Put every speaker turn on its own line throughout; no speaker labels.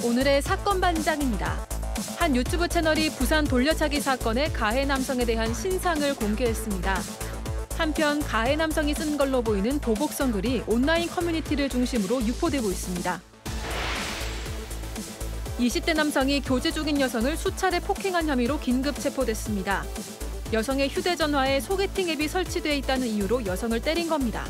오늘의 사건 반장입니다. 한 유튜브 채널이 부산 돌려차기 사건의 가해 남성에 대한 신상을 공개했습니다. 한편 가해 남성이 쓴 걸로 보이는 도곡성 글이 온라인 커뮤니티를 중심으로 유포되고 있습니다. 20대 남성이 교제 중인 여성을 수차례 폭행한 혐의로 긴급 체포됐습니다. 여성의 휴대전화에 소개팅 앱이 설치되어 있다는 이유로 여성을 때린 겁니다.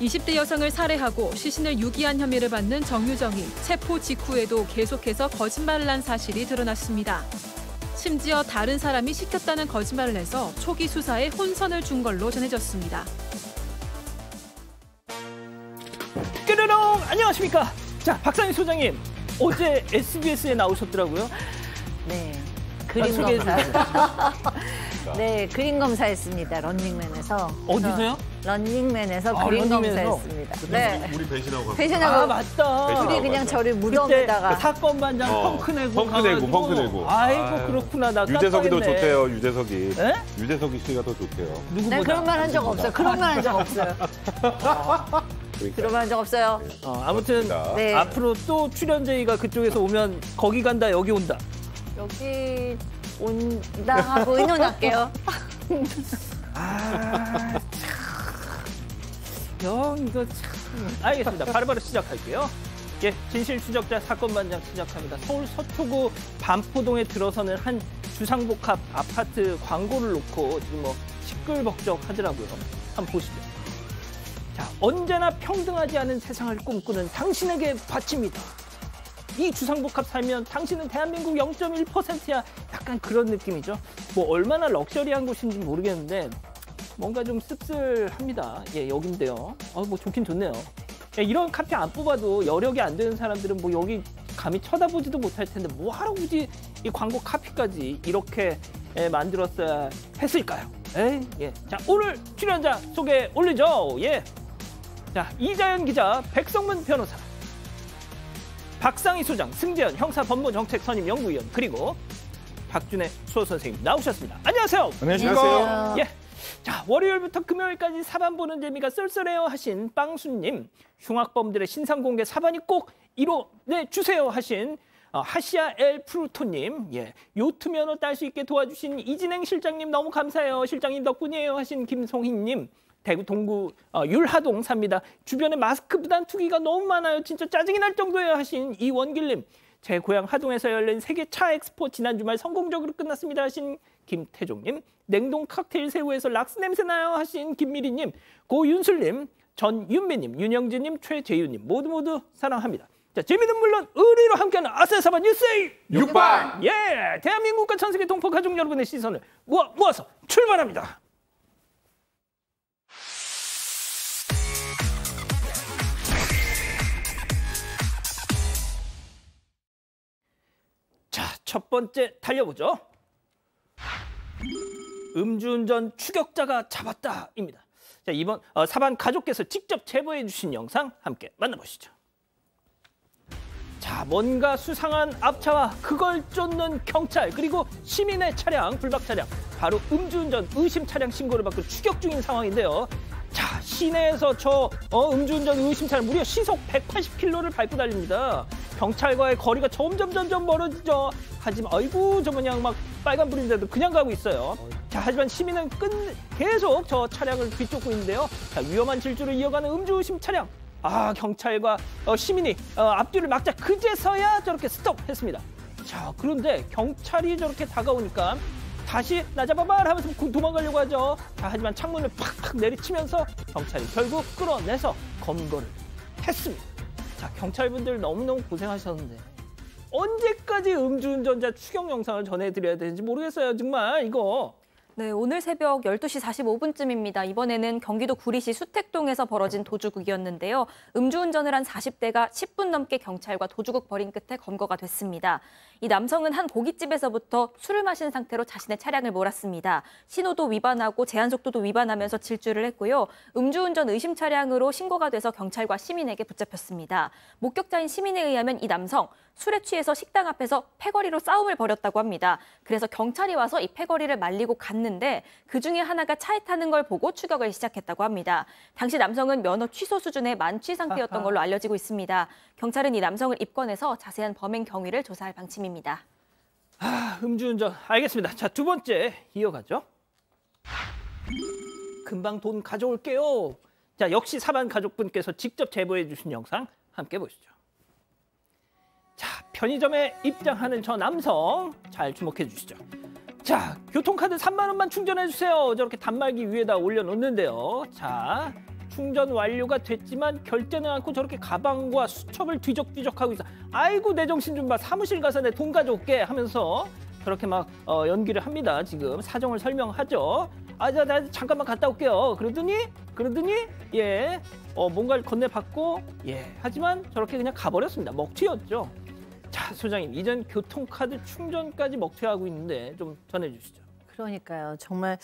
20대 여성을 살해하고 시신을 유기한 혐의를 받는 정유정이 체포 직후에도 계속해서 거짓말을 한 사실이 드러났습니다. 심지어 다른 사람이 시켰다는 거짓말을 해서 초기 수사에 혼선을 준 걸로 전해졌습니다.
뾰로롱! 안녕하십니까? 자, 박상희 소장님, 어제 SBS에 나오셨더라고요.
네, 그림 검사. 네, 그림 검사했습니다. 런닝맨에서.
어디서요?
런닝맨에서 그림 검사했습니다. 네.
우리 배신하고 갔구나.
배신하고.
아, 맞다.
우리 그냥 저를 무덤에다가.
사건 반장 펑크 내고.
펑크 내고.
아이고, 그렇구나. 나
유재석이 더
깜빡했네.
좋대요, 유재석이.
네?
유재석이 씨가 더 좋대요.
누구보다?
네, 그런 말 한 적 없어요. 그런 말 한 적 없어요. 그런 말 한 적 없어요.
아무튼
네.
앞으로 또 출연 제의가 그쪽에서 오면 거기 간다, 여기 온다.
여기 온다 하고 의논할게요.
아, 형 이거 참. 알겠습니다. 바로바로 시작할게요. 예, 진실추적자 사건 반장 시작합니다. 서울 서초구 반포동에 들어서는 한 주상복합 아파트 광고를 놓고 지금 뭐 시끌벅적 하더라고요. 한번 보시죠. 자, 언제나 평등하지 않은 세상을 꿈꾸는 당신에게 바칩니다. 이 주상복합 살면 당신은 대한민국 0.1%야. 약간 그런 느낌이죠. 뭐 얼마나 럭셔리한 곳인지 모르겠는데 뭔가 좀 씁쓸합니다. 예, 여긴데요. 뭐 좋긴 좋네요. 예, 이런 카페 안 뽑아도 여력이 안 되는 사람들은 뭐 여기 감히 쳐다보지도 못할 텐데 뭐하러 굳이 이 광고 카피까지 이렇게 만들었어야 했을까요? 에이, 예. 자, 오늘 출연자 소개 올리죠. 예. 자, 이자연 기자, 백성문 변호사, 박상희 소장, 승재현 형사법무정책 선임 연구위원, 그리고 박준혜 수호 선생님 나오셨습니다. 안녕하세요.
안녕하세요.
예. 자, 월요일부터 금요일까지 사반 보는 재미가 쏠쏠해요 하신 빵수님, 흉악범들의 신상 공개 사반이 꼭 이뤄내 주세요 하신 하시아 엘 프루토님, 예, 요트 면허 딸 수 있게 도와주신 이진행 실장님 너무 감사해요. 실장님 덕분이에요 하신 김송희님, 대구 동구 율하동 삽니다. 주변에 마스크 부단 투기가 너무 많아요. 진짜 짜증이 날 정도예요 하신 이원길님, 제 고향 하동에서 열린 세계 차 엑스포 지난 주말 성공적으로 끝났습니다 하신 김태종님, 냉동 칵테일 새우에서 락스 냄새 나요 하신 김미리님, 고윤술님, 전윤배님, 윤영진님, 최재윤님 모두 사랑합니다. 자, 재미는 물론 의리로 함께하는 아세사반 뉴스의
육반!
예, 대한민국과 전 세계 동포 가족 여러분의 시선을 모아서 출발합니다. 자, 첫 번째 달려보죠. 음주운전 추격자가 잡았다입니다. 자, 이번 사반 가족께서 직접 제보해 주신 영상 함께 만나보시죠. 자, 뭔가 수상한 앞차와 그걸 쫓는 경찰, 그리고 시민의 차량, 불박 차량, 바로 음주운전 의심 차량 신고를 받고 추격 중인 상황인데요. 자, 시내에서 저 음주운전 의심 차량 무려 시속 180km를 밟고 달립니다. 경찰과의 거리가 점점 멀어지죠. 하지만 아이고 저 그냥 막 빨간불인데도 그냥 가고 있어요. 자, 하지만 시민은 계속 저 차량을 뒤쫓고 있는데요. 자, 위험한 질주를 이어가는 음주 의심 차량. 경찰과 시민이 앞뒤를 막자 그제서야 저렇게 스톱했습니다. 자, 그런데 경찰이 저렇게 다가오니까 다시 나 잡아봐 하면서 도망가려고 하죠. 자, 하지만 창문을 팍팍 내리치면서 경찰이 결국 끌어내서 검거를 했습니다. 자, 경찰분들 너무너무 고생하셨는데 언제까지 음주운전자 추격 영상을 전해드려야 되는지 모르겠어요. 정말 이거.
네, 오늘 새벽 12시 45분쯤입니다. 이번에는 경기도 구리시 수택동에서 벌어진 도주극이었는데요. 음주운전을 한 40대가 10분 넘게 경찰과 도주극 벌인 끝에 검거가 됐습니다. 이 남성은 한 고깃집에서부터 술을 마신 상태로 자신의 차량을 몰았습니다. 신호도 위반하고 제한속도도 위반하면서 질주를 했고요. 음주운전 의심 차량으로 신고가 돼서 경찰과 시민에게 붙잡혔습니다. 목격자인 시민에 의하면 이 남성 술에 취해서 식당 앞에서 패거리로 싸움을 벌였다고 합니다. 그래서 경찰이 와서 이 패거리를 말리고 갔는데 했는데 그중에 하나가 차에 타는 걸 보고 추격을 시작했다고 합니다. 당시 남성은 면허 취소 수준의 만취 상태였던 걸로 알려지고 있습니다. 경찰은 이 남성을 입건해서 자세한 범행 경위를 조사할 방침입니다.
음주운전 알겠습니다. 자, 두 번째 이어가죠. 금방 돈 가져올게요. 자, 역시 사반 가족분께서 직접 제보해 주신 영상 함께 보시죠. 자, 편의점에 입장하는 저 남성 잘 주목해 주시죠. 자, 교통카드 3만 원만 충전해 주세요. 저렇게 단말기 위에다 올려놓는데요. 자, 충전 완료가 됐지만 결제는 않고 저렇게 가방과 수첩을 뒤적뒤적하고 있어. 아이고 내 정신 좀 봐. 사무실 가서 내 돈 가져올게 하면서 저렇게 막 연기를 합니다. 지금 사정을 설명하죠. 나 잠깐만 갔다 올게요. 그러더니 예, 뭔가를 건네받고 예, 하지만 저렇게 그냥 가버렸습니다. 먹튀였죠. 자, 소장님, 이젠 교통카드 충전까지 먹튀하고 있는데 좀 전해주시죠.
그러니까요. 정말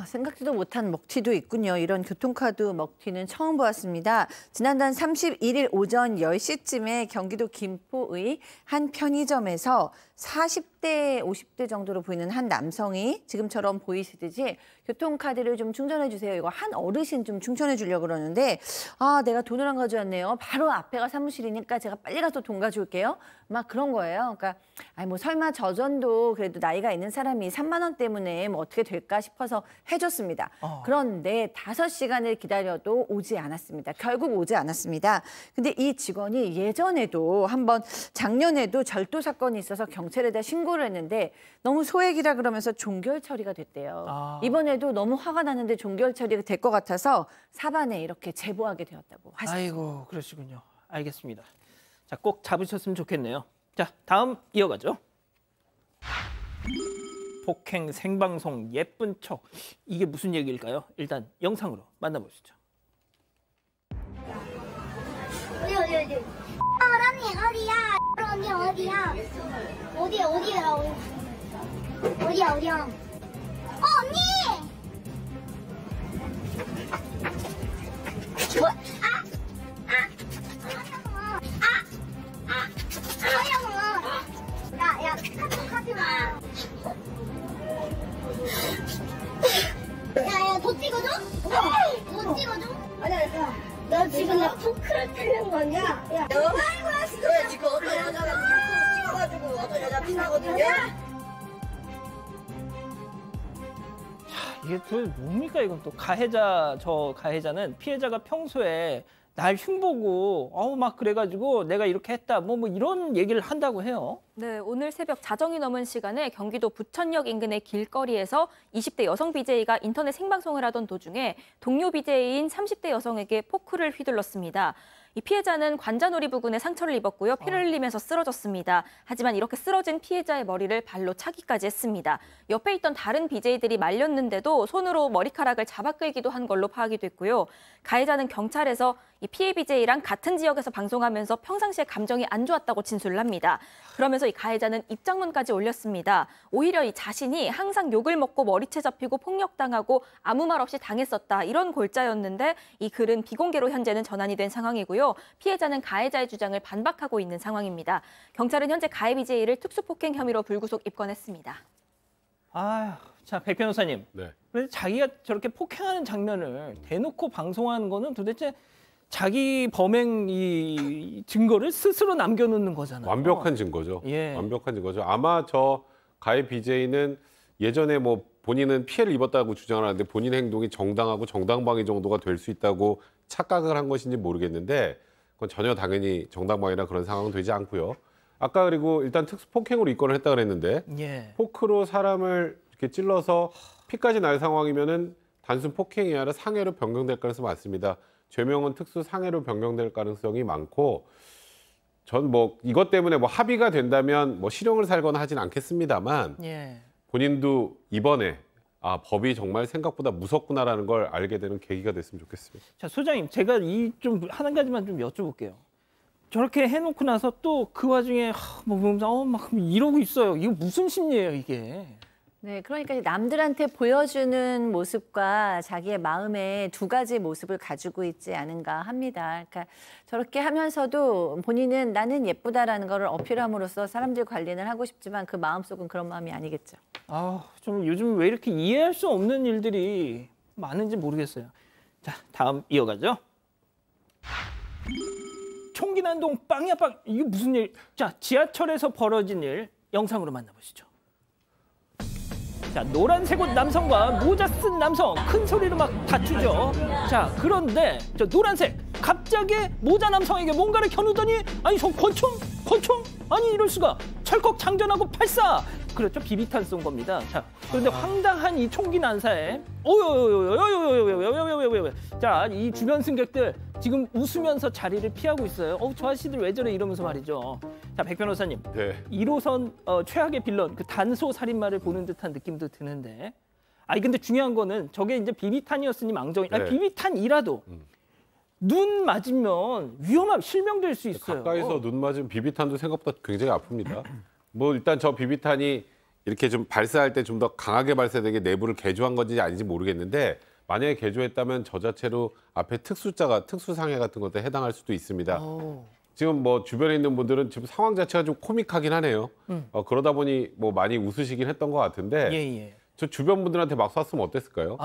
생각지도 못한 먹튀도 있군요. 이런 교통카드 먹튀는 처음 보았습니다. 지난달 31일 오전 10시쯤에 경기도 김포의 한 편의점에서 40대, 50대 정도로 보이는 한 남성이 지금처럼 보이시듯이 교통카드를 좀 충전해 주세요. 이거 한 어르신 좀 충전해 주려고 그러는데 내가 돈을 안 가져왔네요. 바로 앞에가 사무실이니까 제가 빨리 가서 돈 가져올게요. 막 그런 거예요. 그러니까 뭐 설마 저 정도 그래도 나이가 있는 사람이 3만 원 때문에 뭐 어떻게 될까 싶어서 해줬습니다. 그런데 5시간을 기다려도 오지 않았습니다. 결국 오지 않았습니다. 근데 이 직원이 예전에도 한번 작년에도 절도 사건이 있어서 경찰에다 신고를 했는데 너무 소액이라 그러면서 종결 처리가 됐대요. 이번에도 너무 화가 났는데 종결 처리가 될 것 같아서 사반에 이렇게 제보하게 되었다고 하셨습니다.
아이고, 그러시군요. 알겠습니다. 자, 꼭 잡으셨으면 좋겠네요. 자, 다음 이어가죠. 폭행 생방송 예쁜 척. 이게 무슨 얘기일까요? 일단 영상으로 만나보시죠.
어디 언니 어디야? 언니 어디야? 어디야? 언니! 뭐? 야, 카트 마. 야, 더 찍어줘? 더 찍어줘? 아니야. 너 지금 나 포크를 뜨는 거냐? 야, 너 아이고, 지금 어떤 여자가 포크를 찍어가지고 어떤 여자 피나거든요?
이게 또 뭡니까 이건 또 저 가해자는 피해자가 평소에 날 흉보고 막 그래가지고 내가 이렇게 했다 뭐 이런 얘기를 한다고 해요.
네, 오늘 새벽 자정이 넘은 시간에 경기도 부천역 인근의 길거리에서 20대 여성 BJ가 인터넷 생방송을 하던 도중에 동료 BJ인 30대 여성에게 포크를 휘둘렀습니다. 이 피해자는 관자놀이 부근에 상처를 입었고요. 피를 흘리면서 쓰러졌습니다. 하지만 이렇게 쓰러진 피해자의 머리를 발로 차기까지 했습니다. 옆에 있던 다른 BJ들이 말렸는데도 손으로 머리카락을 잡아 끌기도 한 걸로 파악이 됐고요. 가해자는 경찰에서 이 피해 BJ랑 같은 지역에서 방송하면서 평상시에 감정이 안 좋았다고 진술을 합니다. 그러면서 이 가해자는 입장문까지 올렸습니다. 오히려 이 자신이 항상 욕을 먹고 머리채 잡히고 폭력당하고 아무 말 없이 당했었다. 이런 골자였는데 이 글은 비공개로 현재는 전환이 된 상황이고요. 피해자는 가해자의 주장을 반박하고 있는 상황입니다. 경찰은 현재 가해 BJ를 특수폭행 혐의로 불구속 입건했습니다.
자, 백 변호사님.
네.
그런데 자기가 저렇게 폭행하는 장면을 대놓고 방송하는 거는 도대체 자기 범행 이 증거를 스스로 남겨놓는 거잖아요.
완벽한 증거죠.
예.
완벽한 증거죠. 아마 저 가해 BJ는 예전에 뭐 본인은 피해를 입었다고 주장을 하는데 본인 행동이 정당하고 정당방위 정도가 될 수 있다고 착각을 한 것인지 모르겠는데 그건 전혀 당연히 정당방위나 그런 상황은 되지 않고요. 아까 그리고 일단 특수폭행으로 입건을 했다 그랬는데
예.
포크로 사람을 이렇게 찔러서 피까지 날 상황이면은 단순 폭행이 아니라 상해로 변경될 가능성이 많습니다. 죄명은 특수 상해로 변경될 가능성이 많고 전 뭐 이것 때문에 뭐 합의가 된다면 뭐 실형을 살거나 하진 않겠습니다만
예.
본인도 이번에 법이 정말 생각보다 무섭구나라는 걸 알게 되는 계기가 됐으면 좋겠습니다.
자, 소장님, 제가 한 가지만 좀 여쭤볼게요. 저렇게 해놓고 나서 또 그 와중에 막 이러고 있어요. 이거 무슨 심리예요, 이게?
네, 그러니까 남들한테 보여주는 모습과 자기의 마음의 두 가지 모습을 가지고 있지 않은가 합니다. 그러니까 저렇게 하면서도 본인은 나는 예쁘다라는 거를 어필함으로써 사람들 관리를 하고 싶지만 그 마음속은 그런 마음이 아니겠죠.
좀 요즘 왜 이렇게 이해할 수 없는 일들이 많은지 모르겠어요. 자, 다음 이어가죠. 총기 난동 빵이야 빵. 이게 무슨 일? 자, 지하철에서 벌어진 일 영상으로 만나보시죠. 자, 노란색 옷 남성과 모자 쓴 남성 큰 소리로 막 다투죠. 자, 그런데 저 노란색 갑자기 모자 남성에게 뭔가를 겨누더니 아니 저 권총? 아니 이럴 수가. 철컥 장전하고 발사. 그렇죠, 비비탄 쏜 겁니다. 자, 그런데 황당한 이 총기 난사에 자, 이 주변 승객들 지금 웃으면서 자리를 피하고 있어요. 저 아저씨들 왜 저래 이러면서 말이죠. 자, 백 변호사님,
네.
1호선 최악의 빌런 그 단소 살인마를 보는 듯한 느낌도 드는데, 근데 중요한 거는 저게 이제 비비탄이었으니 망정이,
네.
비비탄이라도 눈 맞으면 실명될 수 있어요.
가까이서 눈 맞으면 비비탄도 생각보다 굉장히 아픕니다. 뭐 일단 저 비비탄이 이렇게 좀 발사할 때 좀 더 강하게 발사되게 내부를 개조한 건지 아닌지 모르겠는데, 만약에 개조했다면 저 자체로 앞에 특수상해 같은 것에 해당할 수도 있습니다. 지금 뭐 주변에 있는 분들은 지금 상황 자체가 좀 코믹하긴 하네요. 그러다 보니 뭐 많이 웃으시긴 했던 것 같은데,
예.
저 주변 분들한테 막 쐈으면 어땠을까요?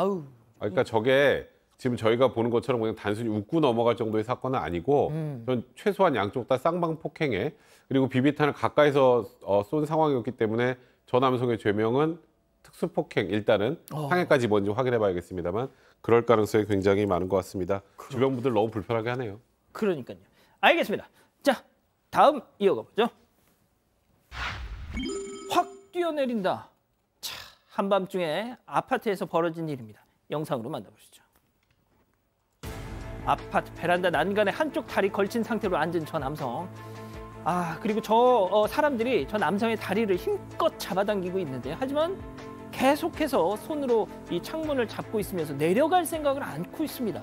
그러니까 저게 지금 저희가 보는 것처럼 그냥 단순히 웃고 넘어갈 정도의 사건은 아니고, 전 최소한 양쪽 다 쌍방 폭행에, 그리고 비비탄을 가까이서 쏜 상황이었기 때문에 저 남성의 죄명은 특수폭행, 일단은 상해까지 먼저 확인해 봐야겠습니다만 그럴 가능성이 굉장히 많은 것 같습니다. 주변 분들 너무 불편하게 하네요.
그러니까요. 알겠습니다. 자, 다음 이어가 보죠. 확 뛰어내린다. 자, 한밤중에 아파트에서 벌어진 일입니다. 영상으로 만나보시죠. 아파트 베란다 난간에 한쪽 다리 걸친 상태로 앉은 저 남성. 그리고 저 사람들이 저 남성의 다리를 힘껏 잡아당기고 있는데, 하지만 계속해서 손으로 이 창문을 잡고 있으면서 내려갈 생각을 않고 있습니다.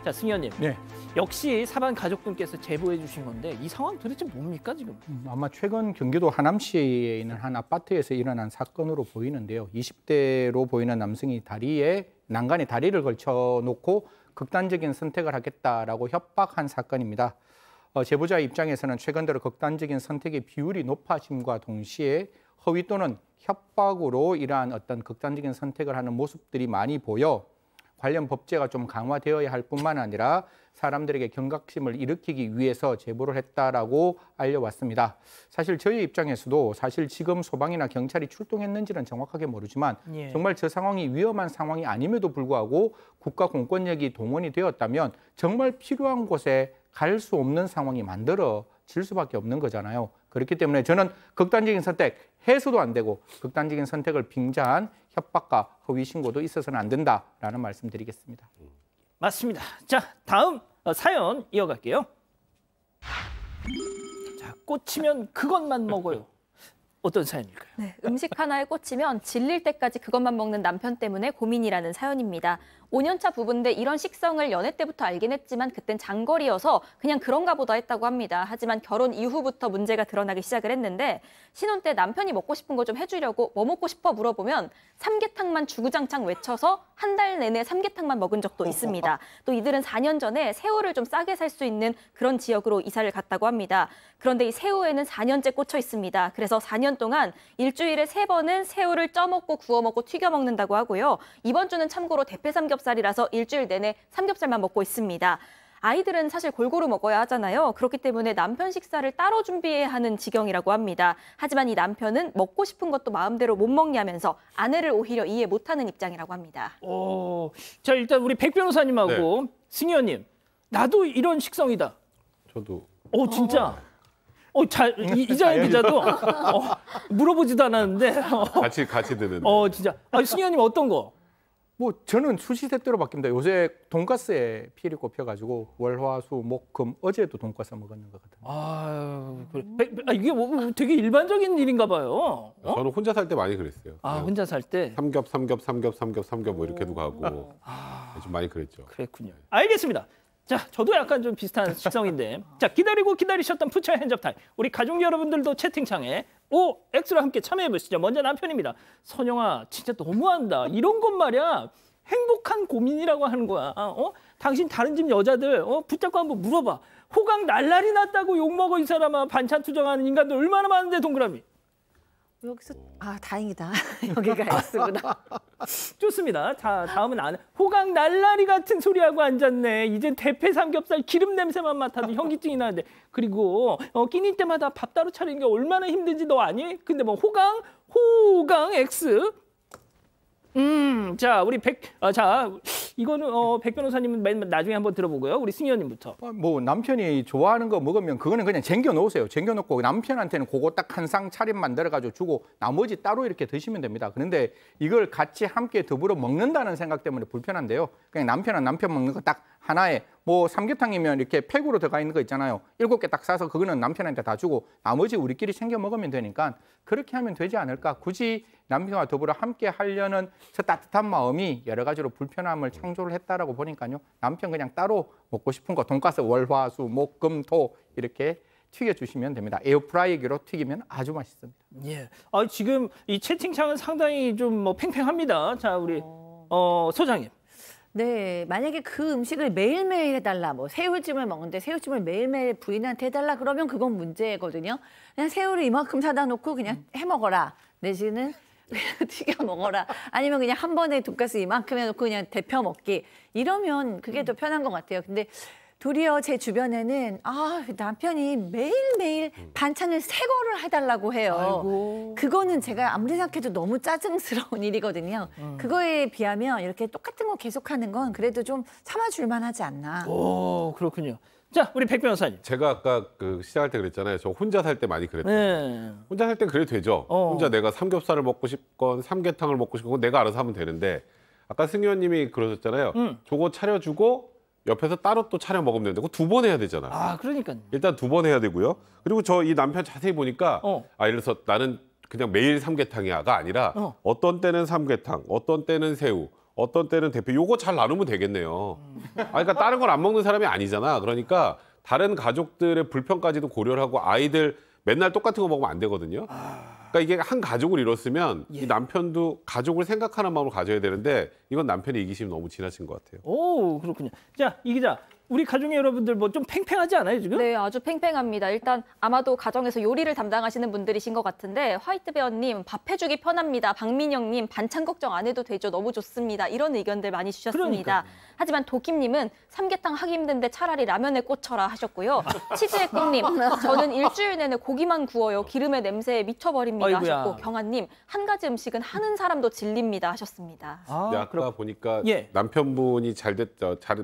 자, 승현님.
네.
역시 사반 가족분께서 제보해 주신 건데 이 상황 도대체 뭡니까 지금?
아마 최근 경기도 하남시에 있는 한 아파트에서 일어난 사건으로 보이는데요. 20대로 보이는 남성이 난간에 다리를 걸쳐놓고 극단적인 선택을 하겠다라고 협박한 사건입니다. 제보자 입장에서는 최근 들어 극단적인 선택의 비율이 높아짐과 동시에 허위 또는 협박으로 이러한 어떤 극단적인 선택을 하는 모습들이 많이 보여 관련 법제가 좀 강화되어야 할 뿐만 아니라 사람들에게 경각심을 일으키기 위해서 제보를 했다라고 알려왔습니다. 사실 저희 입장에서도 사실 지금 소방이나 경찰이 출동했는지는 정확하게 모르지만 정말 저 상황이 위험한 상황이 아님에도 불구하고 국가 공권력이 동원이 되었다면 정말 필요한 곳에 갈 수 없는 상황이 만들어질 수밖에 없는 거잖아요. 그렇기 때문에 저는 극단적인 선택 해서도 안 되고 극단적인 선택을 빙자한 협박과 허위 신고도 있어서는 안 된다라는 말씀드리겠습니다.
맞습니다. 자, 다음 사연 이어갈게요. 자, 꽂히면 그것만 먹어요. 어떤 사연일까요?
네, 음식 하나에 꽂히면 질릴 때까지 그것만 먹는 남편 때문에 고민이라는 사연입니다. 5년차 부부인데 이런 식성을 연애 때부터 알긴 했지만 그땐 장거리여서 그냥 그런가 보다 했다고 합니다. 하지만 결혼 이후부터 문제가 드러나기 시작을 했는데, 신혼 때 남편이 먹고 싶은 거 좀 해주려고 뭐 먹고 싶어 물어보면 삼계탕만 주구장창 외쳐서 한 달 내내 삼계탕만 먹은 적도 있습니다. 또 이들은 4년 전에 새우를 좀 싸게 살 수 있는 그런 지역으로 이사를 갔다고 합니다. 그런데 이 새우에는 4년째 꽂혀 있습니다. 그래서 4년 동안 일주일에 3번은 새우를 쪄먹고 구워먹고 튀겨먹는다고 하고요. 이번 주는 참고로 대패 삼겹살이라서 일주일 내내 삼겹살만 먹고 있습니다. 아이들은 사실 골고루 먹어야 하잖아요. 그렇기 때문에 남편 식사를 따로 준비해야 하는 지경이라고 합니다. 하지만 이 남편은 먹고 싶은 것도 마음대로 못 먹냐면서 아내를 오히려 이해 못하는 입장이라고 합니다.
자, 일단 우리 백 변호사님하고 승희원님, 나도 이런 식성이다.
저도.
진짜. 이자연 기자도 물어보지도 않았는데.
같이 드는.
진짜. 승희원님 어떤 거?
저는 수시세대로 바뀝니다. 요새 돈가스에 필이 꼽혀가지고 월화수 목금 어제도 돈가스 먹었는 것 같아요.
그래. 이게 되게 일반적인 일인가 봐요.
저는 혼자 살 때 많이 그랬어요.
혼자 살 때?
삼겹 뭐 이렇게도 가고 좀 많이 그랬죠.
그랬군요. 알겠습니다. 자, 저도 약간 좀 비슷한 식성인데, 자, 기다리고 기다리셨던 푸처 핸즈업 타임. 우리 가족 여러분들도 채팅창에 오, X로 함께 참여해 보시죠. 먼저 남편입니다. 선영아, 진짜 너무한다. 이런 것 말이야. 행복한 고민이라고 하는 거야. 당신 다른 집 여자들 붙잡고 한번 물어봐. 호강 날라리 났다고 욕먹어 이 사람아. 반찬 투정하는 인간들 얼마나 많은데 동그라미.
여기서 다행이다. 여기가 X구나.
좋습니다. 자, 다음은 호강 날라리 같은 소리하고 앉았네. 이젠 대패 삼겹살 기름 냄새만 맡아도 현기증이 나는데. 그리고 끼니 때마다 밥 따로 차리는 게 얼마나 힘든지 너 아니? 근데 뭐 호강 X. 자, 우리 이거는 백 변호사님은 나중에 한번 들어보고요. 우리 승희 의원님부터.
뭐 남편이 좋아하는 거 먹으면 그거는 그냥 쟁겨 놓으세요. 쟁겨 놓고 남편한테는 그거 딱 한 상 차림 만들어 가지고 주고 나머지 따로 이렇게 드시면 됩니다. 그런데 이걸 같이 함께 더불어 먹는다는 생각 때문에 불편한데요. 그냥 남편은 남편 먹는 거 딱 하나에 뭐 삼계탕이면 이렇게 팩으로 들어가 있는 거 있잖아요. 7개 딱 싸서 그거는 남편한테 다 주고 나머지 우리끼리 챙겨 먹으면 되니까 그렇게 하면 되지 않을까. 굳이 남편과 더불어 함께 하려는 저 따뜻한 마음이 여러 가지로 불편함을 창조를 했다라고 보니까요. 남편 그냥 따로 먹고 싶은 거 돈가스 월화수 목금토 이렇게 튀겨주시면 됩니다. 에어프라이기로 튀기면 아주 맛있습니다.
예. 지금 이 채팅창은 상당히 좀 뭐 팽팽합니다. 자, 우리 소장님.
네, 만약에 그 음식을 매일매일 해달라, 뭐 새우찜을 먹는데 새우찜을 매일매일 부인한테 해달라 그러면 그건 문제거든요. 그냥 새우를 이만큼 사다 놓고 그냥 해 먹어라. 내지는 튀겨 먹어라. 아니면 그냥 한 번에 돈가스 이만큼 해놓고 그냥 데펴 먹기. 이러면 그게 더 편한 것 같아요. 근데 도리어 제 주변에는 남편이 매일매일 반찬을 새 거를 해달라고 해요.
아이고.
그거는 제가 아무리 생각해도 너무 짜증스러운 일이거든요. 그거에 비하면 이렇게 똑같은 거 계속하는 건 그래도 좀 참아줄 만하지 않나.
오, 그렇군요. 자, 우리 백 변호사님.
제가 아까 시작할 때 그랬잖아요. 저 혼자 살 때 많이 그랬어요.
네.
혼자 살 땐 그래도 되죠. 혼자 내가 삼겹살을 먹고 싶건 삼계탕을 먹고 싶건 내가 알아서 하면 되는데 아까 승 의원님이 그러셨잖아요. 저거 차려주고 옆에서 따로 또 차려 먹으면 되는데 그거 2번 해야 되잖아.
그러니까요.
일단 2번 해야 되고요. 그리고 이 남편 자세히 보니까 예를 들어서 나는 그냥 매일 삼계탕이야가 아니라 어떤 때는 삼계탕, 어떤 때는 새우, 어떤 때는 대패. 요거 잘 나누면 되겠네요. 그러니까 다른 걸 안 먹는 사람이 아니잖아. 그러니까 다른 가족들의 불편까지도 고려를 하고 아이들 맨날 똑같은 거 먹으면 안 되거든요. 그러니까 이게 한 가족을 이뤘으면 이 남편도 가족을 생각하는 마음을 가져야 되는데 이건 남편의 이기심이 너무 지나친 것 같아요.
오, 그렇군요. 자, 이 기자. 우리 가족의 여러분들 뭐 좀 팽팽하지 않아요, 지금?
네, 아주 팽팽합니다. 일단 아마도 가정에서 요리를 담당하시는 분들이신 것 같은데 화이트베어님 밥 해주기 편합니다. 박민영님 반찬 걱정 안 해도 되죠. 너무 좋습니다. 이런 의견들 많이 주셨습니다.
그러니까요.
하지만 도김님은 삼계탕 하기 힘든데 차라리 라면에 꽂혀라 하셨고요. 치즈의 꿈님 저는 일주일 내내 고기만 구워요. 기름의 냄새에 미쳐버립니다
아이고야.
하셨고 경아님 한 가지 음식은 하는 사람도 질립니다 하셨습니다.
근데 아까 보니까
예.
남편분이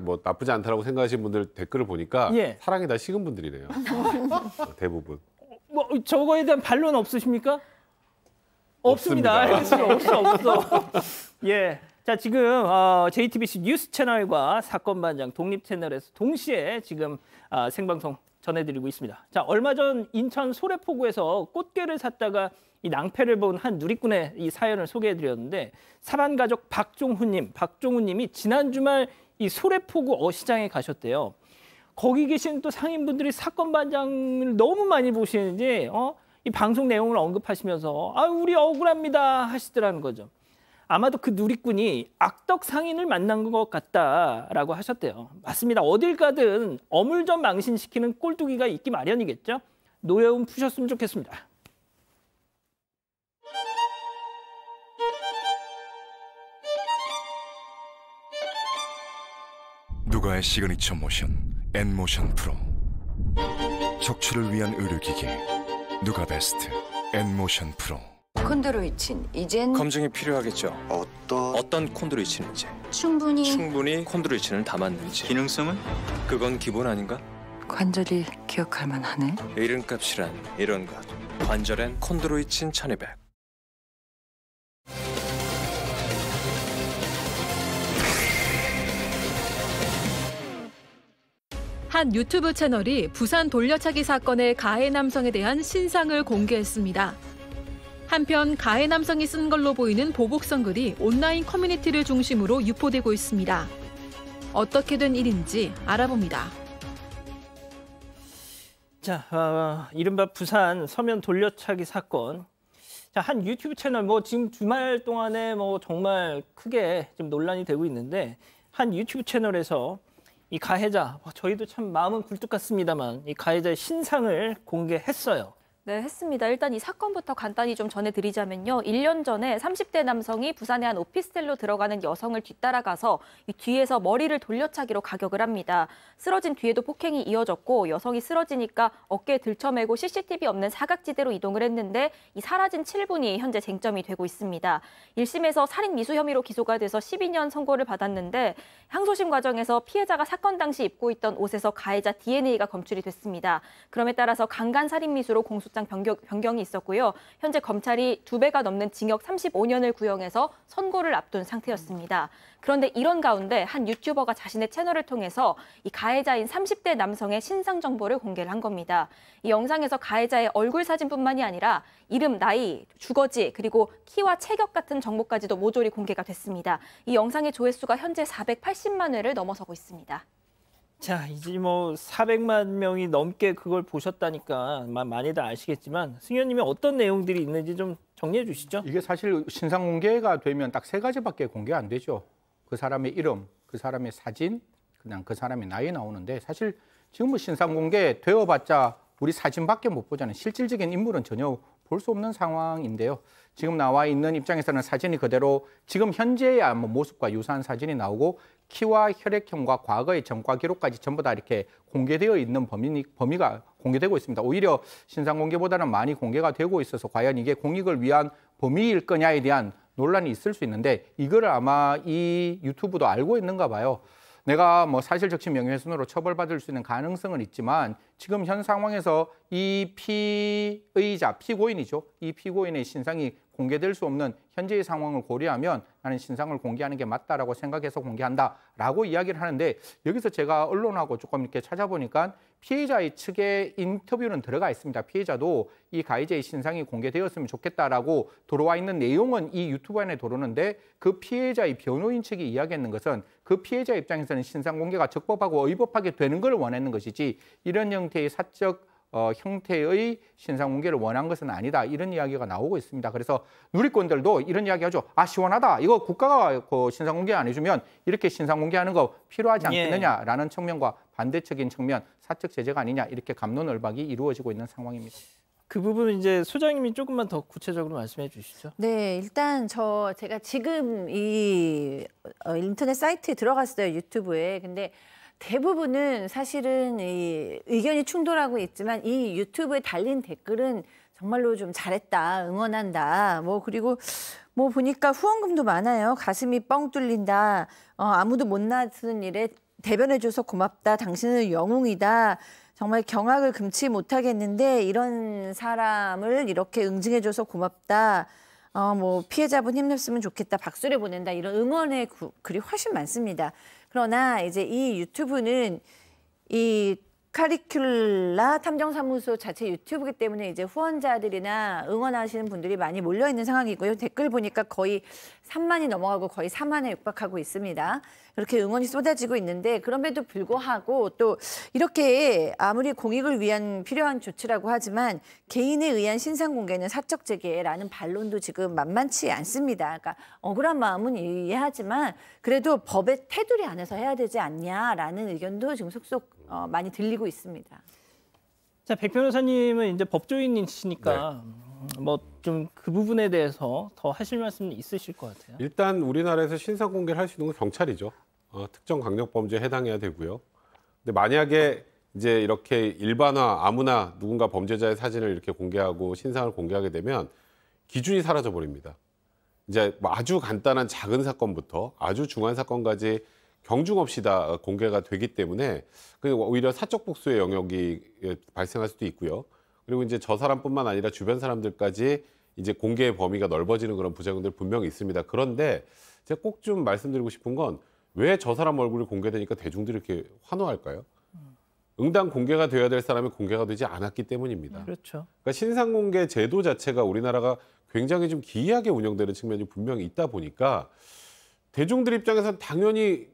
뭐 나쁘지 않다라고 생각하시는 분들 댓글을 보니까
예.
사랑이 다 식은 분들이네요. 대부분.
뭐 저거에 대한 반론 없으십니까? 없습니다. 없어. 예. 자, 지금 JTBC 뉴스 채널과 사건반장 독립 채널에서 동시에 지금 생방송 전해드리고 있습니다. 자, 얼마 전 인천 소래포구에서 꽃게를 샀다가 이 낭패를 본 한 누리꾼의 이 사연을 소개해드렸는데 사반가족 박종훈님이 지난 주말 이 소래포구 어시장에 가셨대요. 거기 계신 또 상인분들이 사건반장을 너무 많이 보시는지 이 방송 내용을 언급하시면서 우리 억울합니다 하시더라는 거죠. 아마도 그 누리꾼이 악덕 상인을 만난 것 같다라고 하셨대요. 맞습니다. 어딜 가든 어물전 망신시키는 꼴뚜기가 있기 마련이겠죠. 노여움 푸셨으면 좋겠습니다.
누가의 시그니처 모션 N모션 프로. 척추를 위한 의료기기 누가 베스트 N모션 프로.
콘드로이친 이젠
검증이 필요하겠죠. 어떤 콘드로이친인지 충분히 콘드로이친을 담았는지 기능성은 그건 기본 아닌가?
관절이 기억할 만하네.
이름값이란 이런 것. 관절엔 콘드로이친 1200.
한 유튜브 채널이 부산 돌려차기 사건의 가해 남성에 대한 신상을 공개했습니다. 한편 가해 남성이 쓴 걸로 보이는 보복성 글이 온라인 커뮤니티를 중심으로 유포되고 있습니다. 어떻게 된 일인지 알아봅니다.
자, 이른바 부산 서면 돌려차기 사건. 자, 한 유튜브 채널 지금 주말 동안에 정말 크게 지금 논란이 되고 있는데 한 유튜브 채널에서 이 가해자, 저희도 참 마음은 굴뚝 같습니다만 이 가해자의 신상을 공개했어요.
네, 했습니다. 일단 이 사건부터 간단히 좀 전해드리자면요. 1년 전에 30대 남성이 부산의 한 오피스텔로 들어가는 여성을 뒤따라가서 이 뒤에서 머리를 돌려차기로 가격을 합니다. 쓰러진 뒤에도 폭행이 이어졌고 여성이 쓰러지니까 어깨에 들쳐매고 CCTV 없는 사각지대로 이동을 했는데 이 사라진 7분이 현재 쟁점이 되고 있습니다. 1심에서 살인 미수 혐의로 기소가 돼서 12년 선고를 받았는데 항소심 과정에서 피해자가 사건 당시 입고 있던 옷에서 가해자 DNA가 검출이 됐습니다. 그럼에 따라서 강간 살인 미수로 공소장 변경이 있었고요. 현재 검찰이 2배가 넘는 징역 35년을 구형해서 선고를 앞둔 상태였습니다. 그런데 이런 가운데 한 유튜버가 자신의 채널을 통해서 이 가해자인 30대 남성의 신상 정보를 공개를 한 겁니다. 이 영상에서 가해자의 얼굴 사진뿐만이 아니라 이름, 나이, 주거지, 그리고 키와 체격 같은 정보까지도 모조리 공개가 됐습니다. 이 영상의 조회수가 현재 480만 회를 넘어서고 있습니다.
자, 이제 400만 명이 넘게 그걸 보셨다니까 많이들 아시겠지만 승현님이 어떤 내용들이 있는지 좀 정리해 주시죠.
이게 사실 신상 공개가 되면 딱 3가지밖에 공개 안 되죠. 그 사람의 이름, 그 사람의 사진, 그냥 그 사람의 나이 나오는데 사실 지금 신상 공개 되어봤자 우리 사진밖에 못 보잖아요. 실질적인 인물은 전혀 볼 수 없는 상황인데요. 지금 나와 있는 입장에서는 사진이 그대로 지금 현재의 모습과 유사한 사진이 나오고 키와 혈액형과 과거의 전과 기록까지 전부 다 이렇게 공개되어 있는 범위가 공개되고 있습니다. 오히려 신상 공개보다는 많이 공개가 되고 있어서 과연 이게 공익을 위한 범위일 거냐에 대한 논란이 있을 수 있는데 이거를 아마 이 유튜브도 알고 있는가 봐요. 내가 사실적시 명예훼손으로 처벌받을 수 있는 가능성은 있지만 지금 현 상황에서 이 피고인이죠. 이 피고인의 신상이 공개될 수 없는 현재의 상황을 고려하면 나는 신상을 공개하는 게 맞다라고 생각해서 공개한다라고 이야기를 하는데 여기서 제가 언론하고 조금 이렇게 찾아보니까 피해자의 측의 인터뷰는 들어가 있습니다. 피해자도 이 가해자의 신상이 공개되었으면 좋겠다라고 들어와 있는 내용은 이 유튜브 안에 들어오는데 그 피해자의 변호인 측이 이야기했는 것은 그 피해자 입장에서는 신상 공개가 적법하고 의법하게 되는 걸 원하는 것이지 이런 형태의 사적 형태의 신상 공개를 원한 것은 아니다. 이런 이야기가 나오고 있습니다. 그래서 누리꾼들도 이런 이야기 하죠. 시원하다. 이거 국가가 신상 공개 안 해주면 이렇게 신상 공개하는 거 필요하지 않겠느냐라는 측면과 반대적인 측면, 사적 제재가 아니냐 이렇게 감론을박이 이루어지고 있는 상황입니다.
그 부분은 이제 소장님이 조금만 더 구체적으로 말씀해 주시죠.
네, 일단 제가 지금 이 인터넷 사이트에 들어갔어요. 유튜브에. 근데 대부분은 사실은 이 의견이 충돌하고 있지만 이 유튜브에 달린 댓글은 정말로 좀 잘했다, 응원한다. 그리고 보니까 후원금도 많아요. 가슴이 뻥 뚫린다. 아무도 못났은 일에 대변해줘서 고맙다. 당신은 영웅이다. 정말 경악을 금치 못하겠는데 이런 사람을 이렇게 응징해줘서 고맙다. 피해자분 힘냈으면 좋겠다. 박수를 보낸다. 이런 응원의 글이 훨씬 많습니다. 그러나 이제 이 유튜브는 이 카리큘라 탐정사무소 자체 유튜브이기 때문에 이제 후원자들이나 응원하시는 분들이 많이 몰려 있는 상황이고요. 댓글 보니까 거의 3만이 넘어가고 거의 4만에 육박하고 있습니다. 그렇게 응원이 쏟아지고 있는데 그럼에도 불구하고 또 이렇게 아무리 공익을 위한 필요한 조치라고 하지만 개인에 의한 신상 공개는 사적 재개라는 반론도 지금 만만치 않습니다. 그러니까 억울한 마음은 이해하지만 그래도 법의 테두리 안에서 해야 되지 않냐라는 의견도 지금 속속 많이 들리고 있습니다.
자, 백 변호사님은 이제 법조인이시니까 좀 그 부분에 대해서 더 하실 말씀 있으실 것 같아요.
일단 우리나라에서 신상 공개를 할 수 있는 건 경찰이죠. 특정 강력 범죄에 해당해야 되고요. 근데 만약에 이제 이렇게 일반화 아무나 누군가 범죄자의 사진을 이렇게 공개하고 신상을 공개하게 되면 기준이 사라져 버립니다. 이제 아주 간단한 작은 사건부터 아주 중한 사건까지 경중 없이 다 공개가 되기 때문에 오히려 사적 복수의 영역이 발생할 수도 있고요. 그리고 이제 저 사람뿐만 아니라 주변 사람들까지 이제 공개의 범위가 넓어지는 그런 부작용들 분명히 있습니다. 그런데 제가 꼭 좀 말씀드리고 싶은 건 왜 저 사람 얼굴이 공개되니까 대중들이 이렇게 환호할까요? 응당 공개가 되어야 될 사람이 공개가 되지 않았기 때문입니다.
그렇죠.
그러니까 신상 공개 제도 자체가 우리나라가 굉장히 좀 기이하게 운영되는 측면이 분명히 있다 보니까 대중들 입장에서는 당연히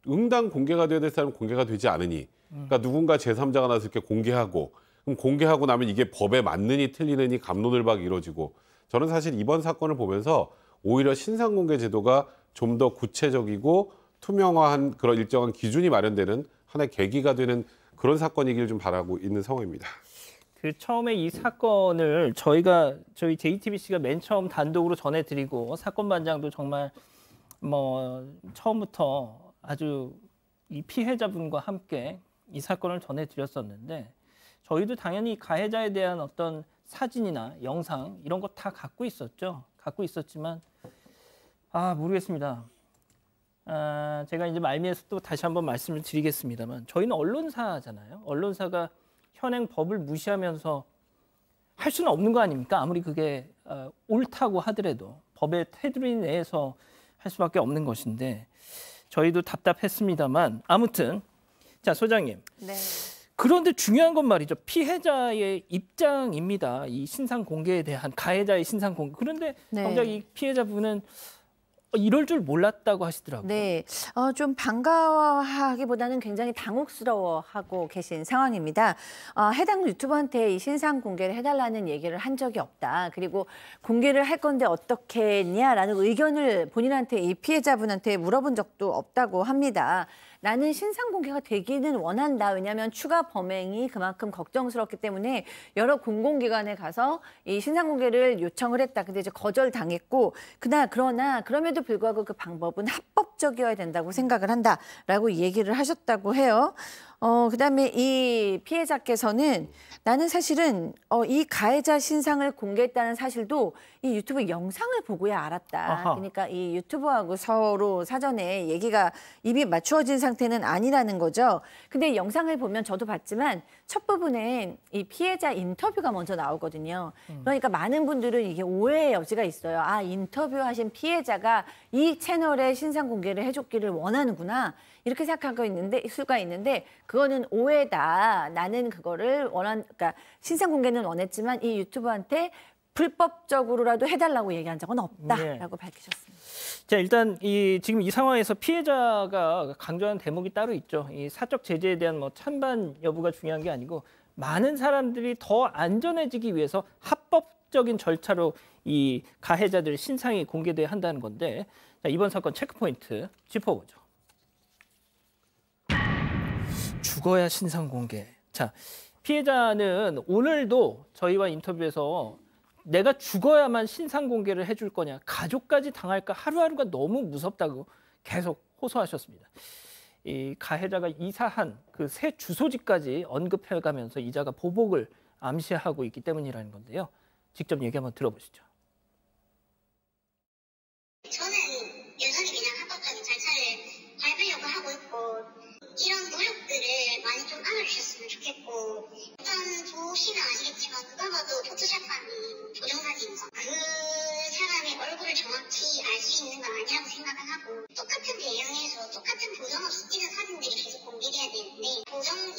응당 공개가 되어야 될 사람은 공개가 되지 않으니 그러니까 누군가 제3자가 나서 이렇게 공개하고 그럼 공개하고 나면 이게 법에 맞느니 틀리느니 갑론을박이 이루어지고 저는 사실 이번 사건을 보면서 오히려 신상공개 제도가 좀 더 구체적이고 투명화한 그런 일정한 기준이 마련되는 하나의 계기가 되는 그런 사건이길 좀 바라고 있는 상황입니다.
그 처음에 이 사건을 저희 JTBC가 맨 처음 단독으로 전해드리고 사건 반장도 정말 처음부터 아주 이 피해자분과 함께 이 사건을 전해드렸었는데 저희도 당연히 가해자에 대한 어떤 사진이나 영상 이런 거 다 갖고 있었죠. 갖고 있었지만 모르겠습니다. 제가 이제 말미에서 또 다시 한번 말씀을 드리겠습니다만 저희는 언론사잖아요. 언론사가 현행 법을 무시하면서 할 수는 없는 거 아닙니까? 아무리 그게 옳다고 하더라도 법의 테두리 내에서 할 수밖에 없는 것인데 저희도 답답했습니다만 아무튼 자 소장님.
네.
그런데 중요한 건 말이죠. 피해자의 입장입니다. 이 신상 공개에 대한 가해자의 신상 공개. 그런데
네.
정작 이 피해자분은 이럴 줄 몰랐다고 하시더라고요.
네, 좀 반가워하기보다는 굉장히 당혹스러워하고 계신 상황입니다. 해당 유튜버한테 이 신상 공개를 해달라는 얘기를 한 적이 없다. 그리고 공개를 할 건데 어떻게 했냐라는 의견을 본인한테 이 피해자분한테 물어본 적도 없다고 합니다. 나는 신상 공개가 되기는 원한다. 왜냐하면 추가 범행이 그만큼 걱정스럽기 때문에 여러 공공기관에 가서 이 신상 공개를 요청을 했다. 근데 이제 거절당했고 그러나 그럼에도 불구하고 그 방법은 합법적이어야 된다고 생각을 한다라고 얘기를 하셨다고 해요. 그다음에 이 피해자께서는 나는 사실은 이 가해자 신상을 공개했다는 사실도 이 유튜브 영상을 보고야 알았다.
아하.
그러니까 이 유튜버하고 서로 사전에 얘기가 입이 맞추어진 상태는 아니라는 거죠. 근데 영상을 보면 저도 봤지만 첫 부분엔 이 피해자 인터뷰가 먼저 나오거든요. 그러니까 많은 분들은 이게 오해의 여지가 있어요. 인터뷰하신 피해자가 이 채널에 신상 공개를 해줬기를 원하는구나. 이렇게 생각하고 있는데 수가 있는데 그거는 오해다. 나는 그거를 그러니까 신상 공개는 원했지만 이 유튜버한테 불법적으로라도 해달라고 얘기한 적은 없다라고 밝히셨습니다.
자, 일단 지금 이 상황에서 피해자가 강조한 대목이 따로 있죠. 이 사적 제재에 대한 찬반 여부가 중요한 게 아니고 많은 사람들이 더 안전해지기 위해서 합법적인 절차로 이 가해자들 신상이 공개돼야 한다는 건데 자, 이번 사건 체크포인트 짚어보죠. 죽어야 신상 공개. 자, 피해자는 오늘도 저희와 인터뷰에서 내가 죽어야만 신상 공개를 해줄 거냐, 가족까지 당할까 하루하루가 너무 무섭다고 계속 호소하셨습니다. 이 가해자가 이사한 그 새 주소지까지 언급해가면서 이자가 보복을 암시하고 있기 때문이라는 건데요. 직접 얘기 한번 들어보시죠.
저는 여전히 그냥 합법적인 절차를 밟으려고 하고 있고 이런 노력들을 많이 좀 알아주셨으면 좋겠고 일단 보시면 아시겠지만 누가 봐도 포토샵한 보정사진이죠. 그 사람의 얼굴을 정확히 알 수 있는 건 아니라고 생각을 하고 똑같은 배경에서 똑같은 보정 없이 찍은 사진들이 계속 공개돼야 되는데 보정이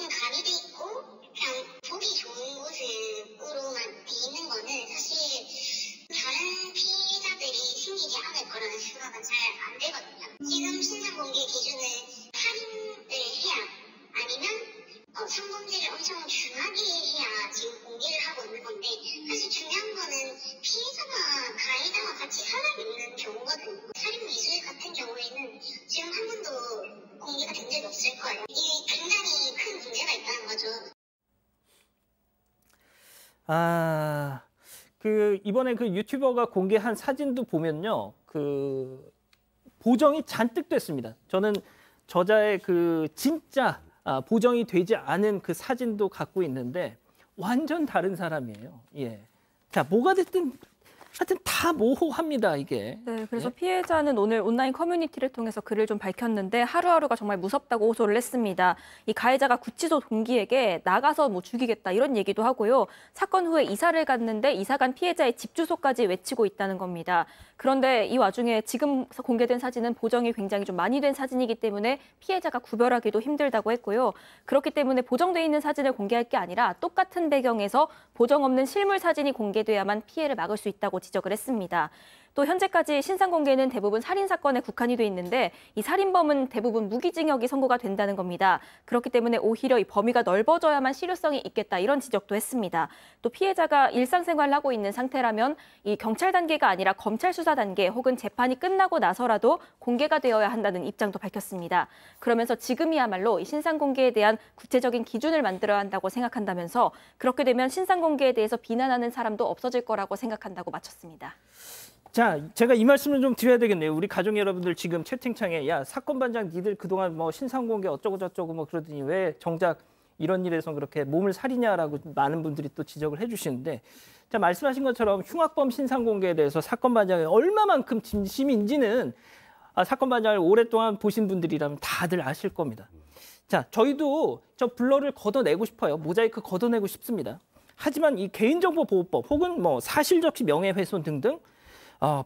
가미돼 있고 그냥 보기 좋은 모습으로만 돼 있는 거는 사실 다른 피해자들이 생기지 않을 거라는 생각은 잘 안 되거든요. 지금 신상 공개 기준은 살인을 해야 아니면 성범죄를 엄청 중하게 해야 지금 공개를 하고 있는 건데 사실 중요한 거는 피해자가 가해자와 같이 살아있는 경우거든요. 살인 미술 같은 경우에는 지금 한 번도 공개가 된 적이 없을 거예요. 이게 굉장히 큰 문제가 있다는 거죠.
이번에 그 유튜버가 공개한 사진도 보면요. 보정이 잔뜩 됐습니다. 저는 저자의 진짜 보정이 되지 않은 그 사진도 갖고 있는데 완전 다른 사람이에요. 예. 자, 뭐가 됐든 하여튼 다 모호합니다, 이게.
네, 그래서 피해자는 오늘 온라인 커뮤니티를 통해서 글을 좀 밝혔는데 하루하루가 정말 무섭다고 호소를 했습니다. 이 가해자가 구치소 동기에게 나가서 죽이겠다 이런 얘기도 하고요. 사건 후에 이사를 갔는데 이사 간 피해자의 집 주소까지 외치고 있다는 겁니다. 그런데 이 와중에 지금 공개된 사진은 보정이 굉장히 좀 많이 된 사진이기 때문에 피해자가 구별하기도 힘들다고 했고요. 그렇기 때문에 보정돼 있는 사진을 공개할 게 아니라 똑같은 배경에서 보정 없는 실물 사진이 공개돼야만 피해를 막을 수 있다고 지적을 했습니다. 또 현재까지 신상 공개는 대부분 살인 사건에 국한이 돼 있는데 이 살인범은 대부분 무기징역이 선고가 된다는 겁니다. 그렇기 때문에 오히려 이 범위가 넓어져야만 실효성이 있겠다 이런 지적도 했습니다. 또 피해자가 일상생활을 하고 있는 상태라면 이 경찰 단계가 아니라 검찰 수사 단계 혹은 재판이 끝나고 나서라도 공개가 되어야 한다는 입장도 밝혔습니다. 그러면서 지금이야말로 이 신상 공개에 대한 구체적인 기준을 만들어야 한다고 생각한다면서 그렇게 되면 신상 공개에 대해서 비난하는 사람도 없어질 거라고 생각한다고 마쳤습니다.
자, 제가 이 말씀을 좀 드려야 되겠네요. 우리 가족 여러분들 지금 채팅창에 야, 사건 반장 니들 그동안 뭐 신상 공개 어쩌고 저쩌고 뭐 그러더니 왜 정작 이런 일에서 그렇게 몸을 사리냐라고 많은 분들이 또 지적을 해주시는데, 자, 말씀하신 것처럼 흉악범 신상 공개에 대해서 사건 반장이 얼마만큼 진심인지는 사건 반장을 오랫동안 보신 분들이라면 다들 아실 겁니다. 자, 저희도 저 블러를 걷어내고 싶어요. 모자이크 걷어내고 싶습니다. 하지만 이 개인정보보호법 혹은 뭐 사실적시 명예훼손 등등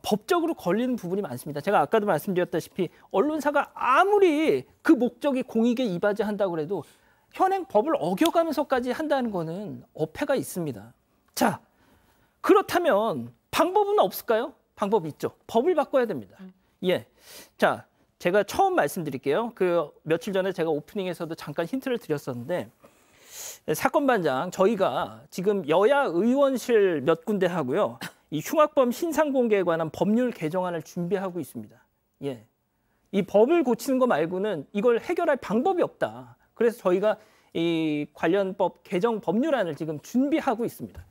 법적으로 걸리는 부분이 많습니다. 제가 아까도 말씀드렸다시피 언론사가 아무리 그 목적이 공익에 이바지한다고 해도 현행 법을 어겨가면서까지 한다는 거는 어폐가 있습니다. 자, 그렇다면 방법은 없을까요? 방법이 있죠. 법을 바꿔야 됩니다. 예, 자, 제가 처음 말씀드릴게요. 그 며칠 전에 제가 오프닝에서도 잠깐 힌트를 드렸었는데 사건 반장 저희가 지금 여야 의원실 몇 군데 하고요. 이 흉악범 신상 공개에 관한 법률 개정안을 준비하고 있습니다. 예, 이 법을 고치는 거 말고는 이걸 해결할 방법이 없다. 그래서 저희가 이 관련 법 개정 법률안을 지금 준비하고 있습니다.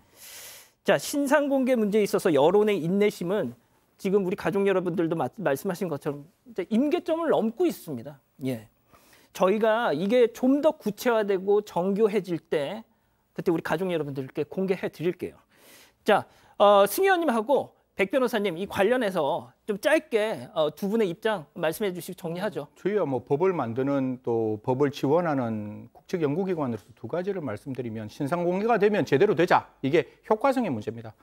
자, 신상 공개 문제에 있어서 여론의 인내심은 지금 우리 가족 여러분들도 말씀하신 것처럼 이제 임계점을 넘고 있습니다. 예, 저희가 이게 좀 더 구체화되고 정교해질 때 그때 우리 가족 여러분들께 공개해 드릴게요. 자, 승 의원님하고 백 변호사님 이 관련해서 좀 짧게 두 분의 입장 말씀해 주시고 정리하죠.
저희가 뭐 법을 만드는 또 법을 지원하는 국책연구기관으로서 두 가지를 말씀드리면 신상 공개가 되면 제대로 되자. 이게 효과성의 문제입니다.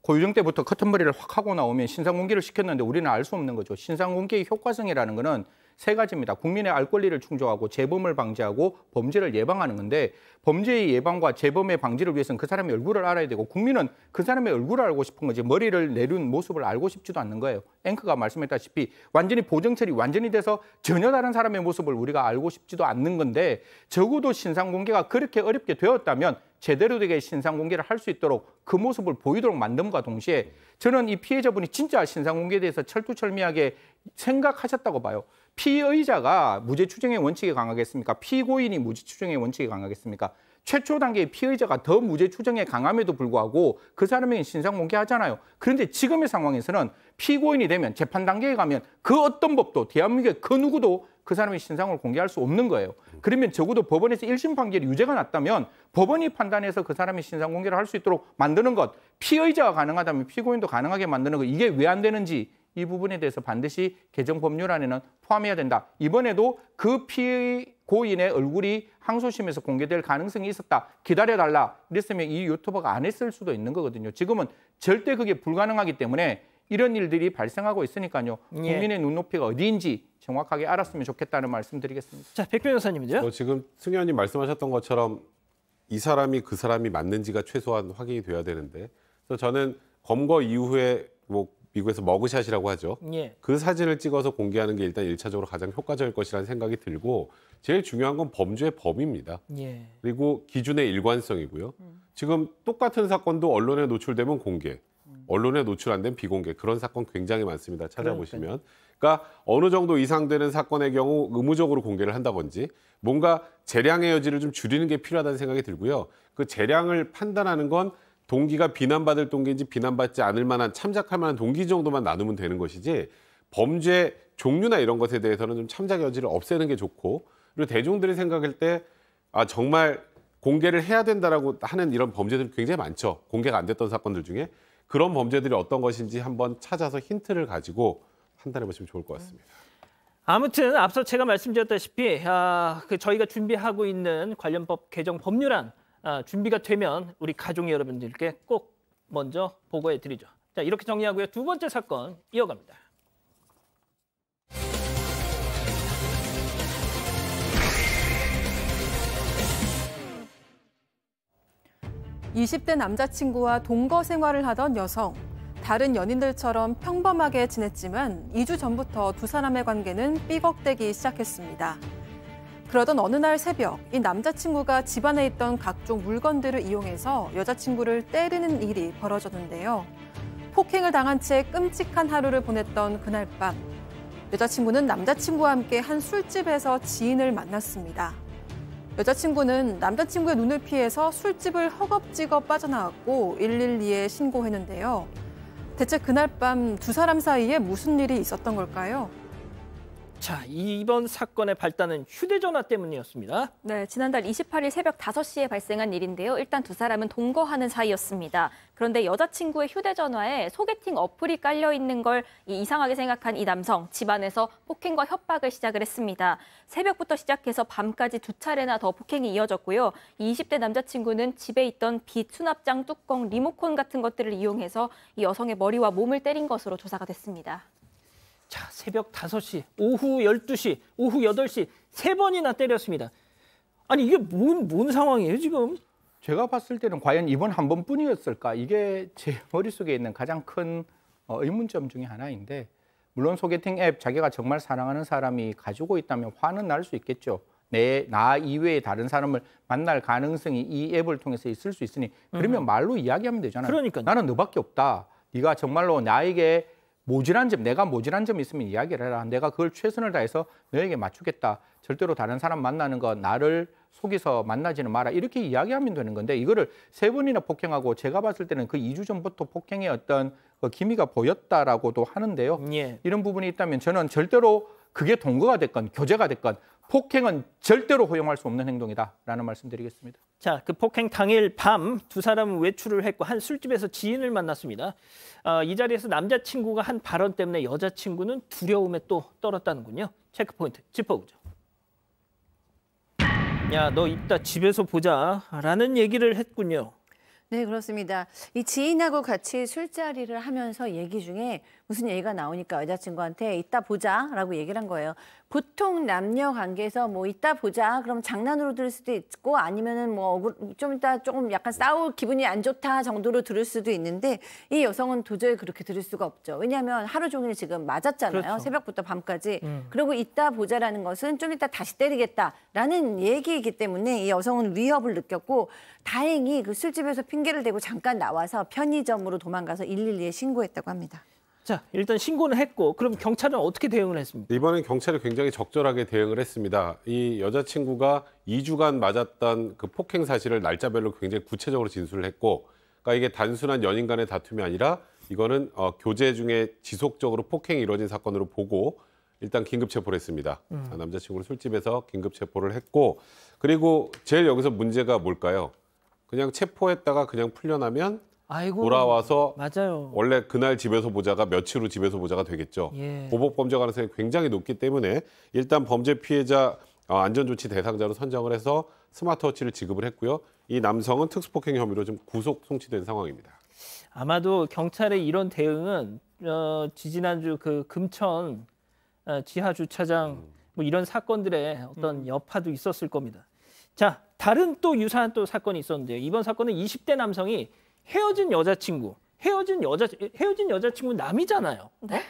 고유정 때부터 커튼머리를 확 하고 나오면 신상 공개를 시켰는데 우리는 알 수 없는 거죠. 신상 공개의 효과성이라는 거는 세 가지입니다. 국민의 알 권리를 충족하고 재범을 방지하고 범죄를 예방하는 건데 범죄의 예방과 재범의 방지를 위해서는 그 사람의 얼굴을 알아야 되고 국민은 그 사람의 얼굴을 알고 싶은 거지 머리를 내린 모습을 알고 싶지도 않는 거예요. 앵커가 말씀했다시피 완전히 보정처리 완전히 돼서 전혀 다른 사람의 모습을 우리가 알고 싶지도 않는 건데 적어도 신상 공개가 그렇게 어렵게 되었다면 제대로 되게 신상 공개를 할 수 있도록 그 모습을 보이도록 만듦과 동시에 저는 이 피해자분이 진짜 신상 공개에 대해서 철두철미하게 생각하셨다고 봐요. 피의자가 무죄 추정의 원칙에 강하겠습니까? 피고인이 무죄 추정의 원칙에 강하겠습니까? 최초 단계의 피의자가 더 무죄 추정에 강함에도 불구하고 그 사람에게 신상 공개하잖아요. 그런데 지금의 상황에서는 피고인이 되면 재판 단계에 가면 그 어떤 법도 대한민국의 그 누구도 그 사람의 신상을 공개할 수 없는 거예요. 그러면 적어도 법원에서 1심 판결이 유죄가 났다면 법원이 판단해서 그 사람의 신상 공개를 할 수 있도록 만드는 것, 피의자가 가능하다면 피고인도 가능하게 만드는 것, 이게 왜 안 되는지 이 부분에 대해서 반드시 개정 법률안에는 포함해야 된다. 이번에도 그 피고인의 얼굴이 항소심에서 공개될 가능성이 있었다. 기다려달라. 이랬으면 이 유튜버가 안 했을 수도 있는 거거든요. 지금은 절대 그게 불가능하기 때문에 이런 일들이 발생하고 있으니까요.
예.
국민의 눈높이가 어디인지 정확하게 알았으면 좋겠다는 말씀 드리겠습니다.
자, 백 변호사님은요?
지금 승 의원님 말씀하셨던 것처럼 이 사람이 그 사람이 맞는지가 최소한 확인이 돼야 되는데, 그래서 저는 검거 이후에 뭐 미국에서 머그샷이라고 하죠.
예.
그 사진을 찍어서 공개하는 게 일단 1차적으로 가장 효과적일 것이라는 생각이 들고, 제일 중요한 건 범죄의 범위입니다.
예.
그리고 기준의 일관성이고요. 지금 똑같은 사건도 언론에 노출되면 공개, 언론에 노출 안 된 비공개, 그런 사건 굉장히 많습니다. 찾아보시면. 그러니까 어느 정도 이상 되는 사건의 경우 의무적으로 공개를 한다든지 뭔가 재량의 여지를 좀 줄이는 게 필요하다는 생각이 들고요. 그 재량을 판단하는 건 동기가 비난받을 동기인지 비난받지 않을 만한 참작할 만한 동기 정도만 나누면 되는 것이지, 범죄 종류나 이런 것에 대해서는 좀 참작 여지를 없애는 게 좋고, 그리고 대중들이 생각할 때 정말 공개를 해야 된다라고 하는 이런 범죄들이 굉장히 많죠. 공개가 안 됐던 사건들 중에. 그런 범죄들이 어떤 것인지 한번 찾아서 힌트를 가지고 판단해 보시면 좋을 것 같습니다.
아무튼 앞서 제가 말씀드렸다시피 저희가 준비하고 있는 관련법 개정 법률안 준비가 되면 우리 가족 여러분들께 꼭 먼저 보고해 드리죠. 자, 이렇게 정리하고요. 두 번째 사건 이어갑니다.
20대 남자친구와 동거 생활을 하던 여성. 다른 연인들처럼 평범하게 지냈지만 2주 전부터 두 사람의 관계는 삐걱대기 시작했습니다. 그러던 어느 날 새벽, 이 남자친구가 집안에 있던 각종 물건들을 이용해서 여자친구를 때리는 일이 벌어졌는데요. 폭행을 당한 채 끔찍한 하루를 보냈던 그날 밤, 여자친구는 남자친구와 함께 한 술집에서 지인을 만났습니다. 여자친구는 남자친구의 눈을 피해서 술집을 허겁지겁 빠져나왔고 112에 신고했는데요. 대체 그날 밤 두 사람 사이에 무슨 일이 있었던 걸까요?
자, 이번 사건의 발단은 휴대전화 때문이었습니다.
네, 지난달 28일 새벽 5시에 발생한 일인데요. 일단 두 사람은 동거하는 사이였습니다. 그런데 여자친구의 휴대전화에 소개팅 어플이 깔려 있는 걸 이상하게 생각한 이 남성, 집안에서 폭행과 협박을 시작을 했습니다. 새벽부터 시작해서 밤까지 2차례나 더 폭행이 이어졌고요. 이 20대 남자친구는 집에 있던 빛 수납장 뚜껑, 리모컨 같은 것들을 이용해서 이 여성의 머리와 몸을 때린 것으로 조사가 됐습니다.
자, 새벽 5시, 오후 12시, 오후 8시 3번이나 때렸습니다. 아니 이게 뭔 상황이에요 지금?
제가 봤을 때는 과연 이번 한 번뿐이었을까? 이게 제 머릿속에 있는 가장 큰 의문점 중에 하나인데, 물론 소개팅 앱 자기가 정말 사랑하는 사람이 가지고 있다면 화는 날 수 있겠죠. 나 이외에 다른 사람을 만날 가능성이 이 앱을 통해서 있을 수 있으니 그러면 말로 이야기하면 되잖아요.
그러니까요.
나는 너밖에 없다. 네가 정말로 나에게 내가 모질한 점이 있으면 이야기를 해라. 내가 그걸 최선을 다해서 너에게 맞추겠다. 절대로 다른 사람 만나는 거 나를 속여서 만나지는 마라. 이렇게 이야기하면 되는 건데 이거를 3번이나 폭행하고 제가 봤을 때는 그 2주 전부터 폭행의 어떤 기미가 보였다라고도 하는데요.
예.
이런 부분이 있다면 저는 절대로 그게 동거가 됐건 교제가 됐건 폭행은 절대로 허용할 수 없는 행동이다라는 말씀드리겠습니다.
자, 그 폭행 당일 밤 두 사람은 외출을 했고 한 술집에서 지인을 만났습니다. 이 자리에서 남자친구가 한 발언 때문에 여자친구는 두려움에 또 떨었다는군요. 체크포인트 짚어보죠. 야, 너 이따 집에서 보자 라는 얘기를 했군요.
네, 그렇습니다. 이 지인하고 같이 술자리를 하면서 얘기 중에 무슨 얘기가 나오니까 여자친구한테 이따 보자라고 얘기를 한 거예요. 보통 남녀 관계에서 뭐 이따 보자 그럼 장난으로 들을 수도 있고 아니면은 뭐 좀 이따 조금 약간 싸울 기분이 안 좋다 정도로 들을 수도 있는데 이 여성은 도저히 그렇게 들을 수가 없죠. 왜냐하면 하루 종일 지금 맞았잖아요.
그렇죠.
새벽부터 밤까지. 그리고 이따 보자라는 것은 좀 이따 다시 때리겠다라는 얘기이기 때문에 이 여성은 위협을 느꼈고 다행히 그 술집에서 핑계를 대고 잠깐 나와서 편의점으로 도망가서 112에 신고했다고 합니다.
자, 일단 신고는 했고 그럼 경찰은 어떻게 대응을 했습니까?
이번엔 경찰이 굉장히 적절하게 대응을 했습니다. 이 여자친구가 2주간 맞았던 그 폭행 사실을 날짜별로 굉장히 구체적으로 진술을 했고, 그러니까 이게 단순한 연인 간의 다툼이 아니라 이거는 교제 중에 지속적으로 폭행이 이루어진 사건으로 보고 일단 긴급 체포를 했습니다. 남자친구를 술집에서 긴급 체포를 했고, 그리고 제일 여기서 문제가 뭘까요? 그냥 체포했다가 그냥 풀려나면
아이고,
돌아와서
맞아요.
원래 그날 집에서 보자가 며칠 후 집에서 보자가 되겠죠.
예.
보복 범죄 가능성이 굉장히 높기 때문에 일단 범죄 피해자 안전조치 대상자로 선정을 해서 스마트워치를 지급을 했고요. 이 남성은 특수폭행 혐의로 좀 구속 송치된 상황입니다.
아마도 경찰의 이런 대응은 지지난주 그 금천 지하 주차장 뭐 이런 사건들의 어떤 여파도 있었을 겁니다. 자, 다른 또 유사한 또 사건이 있었는데요. 이번 사건은 20대 남성이 헤어진 여자친구 남이잖아요.
네.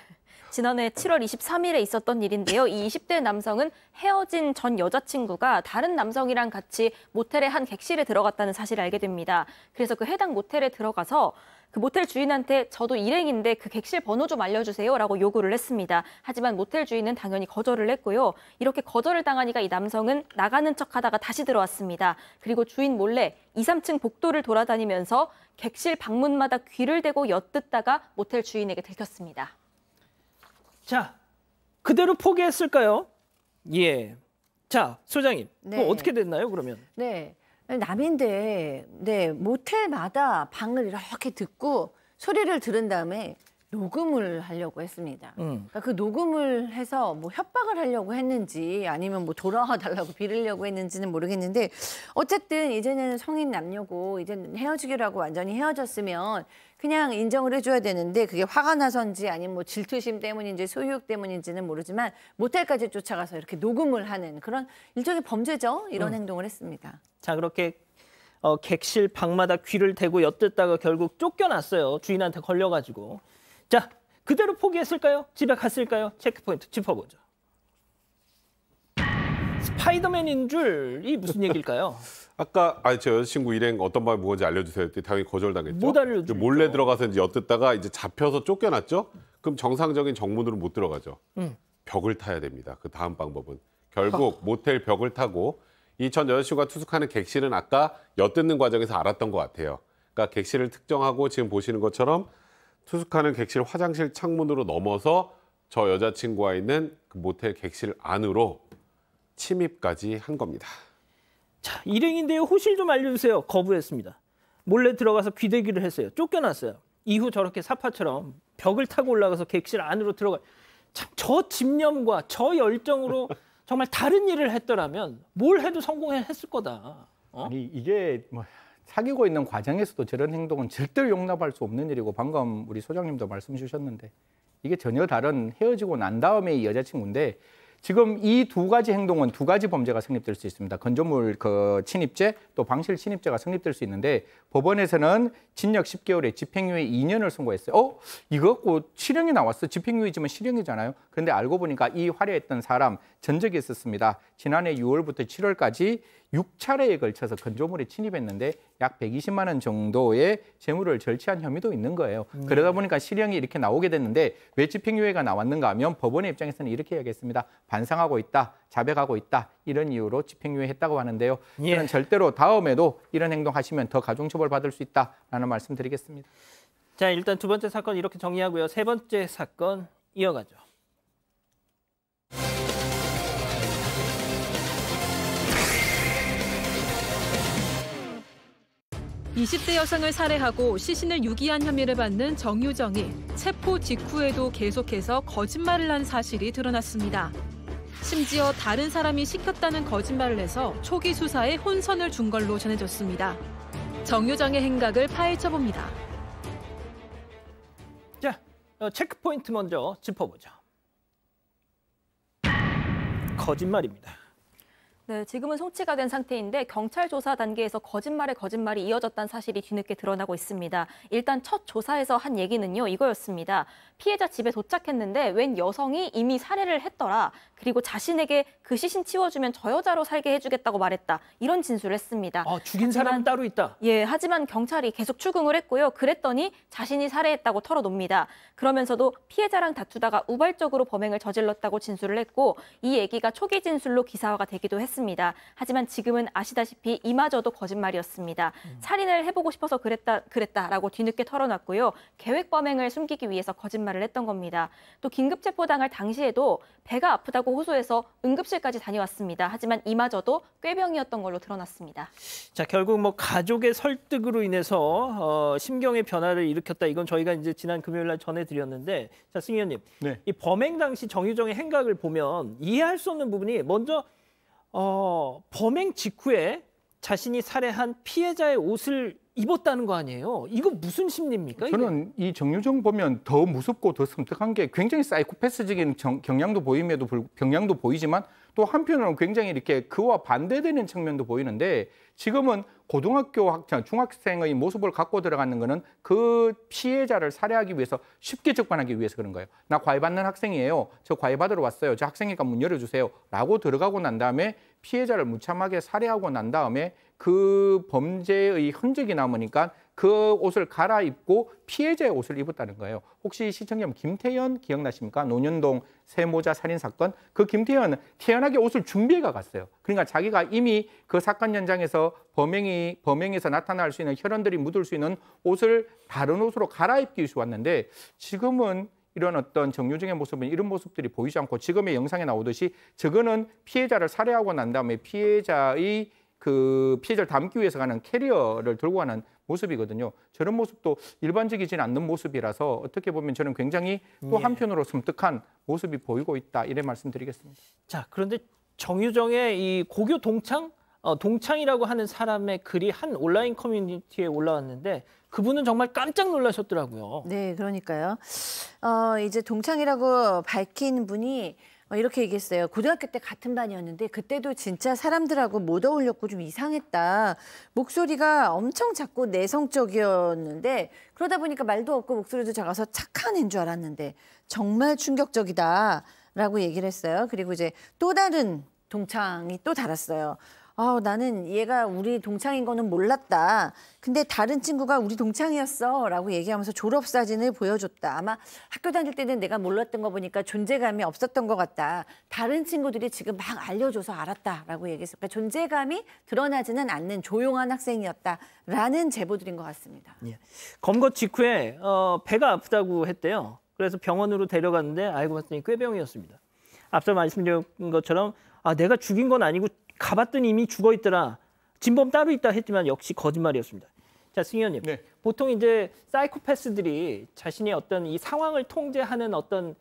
지난해 7월 23일에 있었던 일인데요. 이 20대 남성은 헤어진 전 여자친구가 다른 남성이랑 같이 모텔의 한 객실에 들어갔다는 사실을 알게 됩니다. 그래서 그 해당 모텔에 들어가서 그 모텔 주인한테 저도 일행인데 그 객실 번호 좀 알려주세요 라고 요구를 했습니다. 하지만 모텔 주인은 당연히 거절을 했고요. 이렇게 거절을 당하니까 이 남성은 나가는 척하다가 다시 들어왔습니다. 그리고 주인 몰래 2, 3층 복도를 돌아다니면서 객실 방문마다 귀를 대고 엿듣다가 모텔 주인에게 들켰습니다.
자, 그대로 포기했을까요? 예. 자, 소장님,
네.
어떻게 됐나요, 그러면?
네. 남인데 모텔마다 방을 이렇게 듣고 소리를 들은 다음에 녹음을 하려고 했습니다. 그러니까 그 녹음을 해서 뭐 협박을 하려고 했는지 아니면 뭐 돌아와 달라고 빌으려고 했는지는 모르겠는데 어쨌든 이제는 성인 남녀고 이제는 헤어지기로 하고 완전히 헤어졌으면 그냥 인정을 해줘야 되는데 그게 화가 나서인지 아니면 뭐 질투심 때문인지 소유욕 때문인지는 모르지만 모텔까지 쫓아가서 이렇게 녹음을 하는 그런 일종의 범죄죠. 이런 행동을 했습니다.
자, 그렇게 객실 방마다 귀를 대고 엿듣다가 결국 쫓겨났어요. 주인한테 걸려가지고. 자, 그대로 포기했을까요? 집에 갔을까요? 체크포인트 짚어보죠. 스파이더맨인 줄이 무슨 얘기일까요?
아까 제 여자친구 일행 어떤 밤에 묵은지 알려주세요 했더니 당연히 거절당했죠.
못 알려주죠.
몰래 들어가서 이제 엿듣다가 이제 잡혀서 쫓겨났죠. 그럼 정상적인 정문으로 못 들어가죠. 벽을 타야 됩니다. 그 다음 방법은 결국 모텔 벽을 타고 이 전 여자친구가 투숙하는 객실은 아까 엿듣는 과정에서 알았던 것 같아요. 그러니까 객실을 특정하고 지금 보시는 것처럼 투숙하는 객실 화장실 창문으로 넘어서 저 여자친구와 있는 그 모텔 객실 안으로 침입까지 한 겁니다.
자, 일행인데요. 호실 좀 알려주세요. 거부했습니다. 몰래 들어가서 귀대기를 했어요. 쫓겨났어요. 이후 저렇게 사파처럼 벽을 타고 올라가서 객실 안으로 들어가. 참, 저 집념과 저 열정으로 정말 다른 일을 했더라면 뭘 해도 성공했을 거다.
아니 이게 뭐 사귀고 있는 과정에서도 저런 행동은 절대로 용납할 수 없는 일이고 방금 우리 소장님도 말씀 주셨는데 이게 전혀 다른 헤어지고 난 다음에 여자친구인데 지금 이 두 가지 행동은 두 가지 범죄가 성립될 수 있습니다. 건조물 침입죄 또 방실 침입죄가 성립될 수 있는데 법원에서는 징역 10개월에 집행유예 2년을 선고했어요. 이거 갖고 실형이 나왔어. 집행유예지만 실형이잖아요. 그런데 알고 보니까 이 화려했던 사람 전적이 있었습니다. 지난해 6월부터 7월까지 6차례에 걸쳐서 건조물에 침입했는데 약 120만 원 정도의 재물을 절취한 혐의도 있는 거예요. 그러다 보니까 실형이 이렇게 나오게 됐는데 왜 집행유예가 나왔는가 하면 법원의 입장에서는 이렇게 이야기했습니다. 반성하고 있다, 자백하고 있다 이런 이유로 집행유예 했다고 하는데요. 저는 절대로 다음에도 이런 행동 하시면 더 가중처벌 받을 수 있다라는 말씀 드리겠습니다.
자, 일단 두 번째 사건 이렇게 정리하고요. 세 번째 사건 이어가죠.
20대 여성을 살해하고 시신을 유기한 혐의를 받는 정유정이 체포 직후에도 계속해서 거짓말을 한 사실이 드러났습니다. 심지어 다른 사람이 시켰다는 거짓말을 해서 초기 수사에 혼선을 준 걸로 전해졌습니다. 정유정의 행각을 파헤쳐봅니다.
자, 체크포인트 먼저 짚어보죠. 거짓말입니다.
네, 지금은 송치가 된 상태인데 경찰 조사 단계에서 거짓말에 거짓말이 이어졌다는 사실이 뒤늦게 드러나고 있습니다. 일단 첫 조사에서 한 얘기는요, 이거였습니다. 피해자 집에 도착했는데 웬 여성이 이미 살해를 했더라. 그리고 자신에게 그 시신 치워주면 저 여자로 살게 해주겠다고 말했다. 이런 진술을 했습니다.
죽인 사람은 따로 있다.
예, 하지만 경찰이 계속 추궁을 했고요. 그랬더니 자신이 살해했다고 털어놉니다. 그러면서도 피해자랑 다투다가 우발적으로 범행을 저질렀다고 진술을 했고 이 얘기가 초기 진술로 기사화가 되기도 했습니다. 하지만 지금은 아시다시피 이마저도 거짓말이었습니다. 살인을 해보고 싶어서 그랬다라고 뒤늦게 털어놨고요. 계획 범행을 숨기기 위해서 거짓말을 했던 겁니다. 또 긴급 체포당할 당시에도 배가 아프다고 호소해서 응급실까지 다녀왔습니다. 하지만 이마저도 꾀병이었던 걸로 드러났습니다.
자, 결국 뭐 가족의 설득으로 인해서 심경의 변화를 일으켰다. 이건 저희가 이제 지난 금요일 날 전해드렸는데, 자, 승 의원님, 이 범행 당시 정유정의 행각을 보면 이해할 수 없는 부분이 먼저 범행 직후에 자신이 살해한 피해자의 옷을 입었다는 거 아니에요? 이거 무슨 심리입니까?
저는 이 정유정 보면 더 무섭고 더 섬뜩한 게 굉장히 사이코패스적인 경향도 경향도 보이지만 또 한편으로는 굉장히 이렇게 그와 반대되는 측면도 보이는데 지금은 고등학교 학생, 중학생의 모습을 갖고 들어가는 거는 그 피해자를 살해하기 위해서 쉽게 접근하기 위해서 그런 거예요. 나 과외 받는 학생이에요. 저 과외 받으러 왔어요. 저 학생이니까 문 열어주세요. 라고 들어가고 난 다음에 피해자를 무참하게 살해하고 난 다음에 그 범죄의 흔적이 남으니까 그 옷을 갈아입고 피해자의 옷을 입었다는 거예요. 혹시 시청자분 김태현 기억나십니까? 논현동 세모자 살인 사건. 그 김태현은 태연하게 옷을 준비해 갔어요. 그러니까 자기가 이미 그 사건 현장에서 범행에서 나타날 수 있는 혈흔들이 묻을 수 있는 옷을 다른 옷으로 갈아입기 위해서 왔는데 지금은 이런 어떤 정유정의 모습은 이런 모습들이 보이지 않고 지금의 영상에 나오듯이 저거는 피해자를 살해하고 난 다음에 피해자를 담기 위해서 가는 캐리어를 들고 가는 모습이거든요. 저런 모습도 일반적이진 않는 모습이라서 어떻게 보면 저는 굉장히 또 한편으로 섬뜩한 모습이 보이고 있다. 이래 말씀드리겠습니다.
자, 그런데 정유정의 이 고교 동창이라고 하는 사람의 글이 한 온라인 커뮤니티에 올라왔는데 그분은 정말 깜짝 놀라셨더라고요.
네, 그러니까요. 이제 동창이라고 밝힌 분이 이렇게 얘기했어요. 고등학교 때 같은 반이었는데 그때도 진짜 사람들하고 못 어울렸고 좀 이상했다. 목소리가 엄청 작고 내성적이었는데 그러다 보니까 말도 없고 목소리도 작아서 착한 애인 줄 알았는데 정말 충격적이다라고 얘기를 했어요. 그리고 이제 또 다른 동창이 또 달았어요. 나는 얘가 우리 동창인 거는 몰랐다. 근데 다른 친구가 우리 동창이었어 라고 얘기하면서 졸업사진을 보여줬다. 아마 학교 다닐 때는 내가 몰랐던 거 보니까 존재감이 없었던 것 같다. 다른 친구들이 지금 막 알려줘서 알았다라고 얘기했어요. 그러니까 존재감이 드러나지는 않는 조용한 학생이었다라는 제보들인 것 같습니다.
예. 검거 직후에 배가 아프다고 했대요. 그래서 병원으로 데려갔는데 알고 봤더니 꾀병이었습니다. 앞서 말씀드린 것처럼 내가 죽인 건 아니고 가봤더니 이미 죽어 있더라. 진범 따로 있다 했지만 역시 거짓말이었습니다. 자, 승희 의원님.
네.
보통 이제 사이코패스들이 자신의 어떤 이 상황을 통제하는 어떤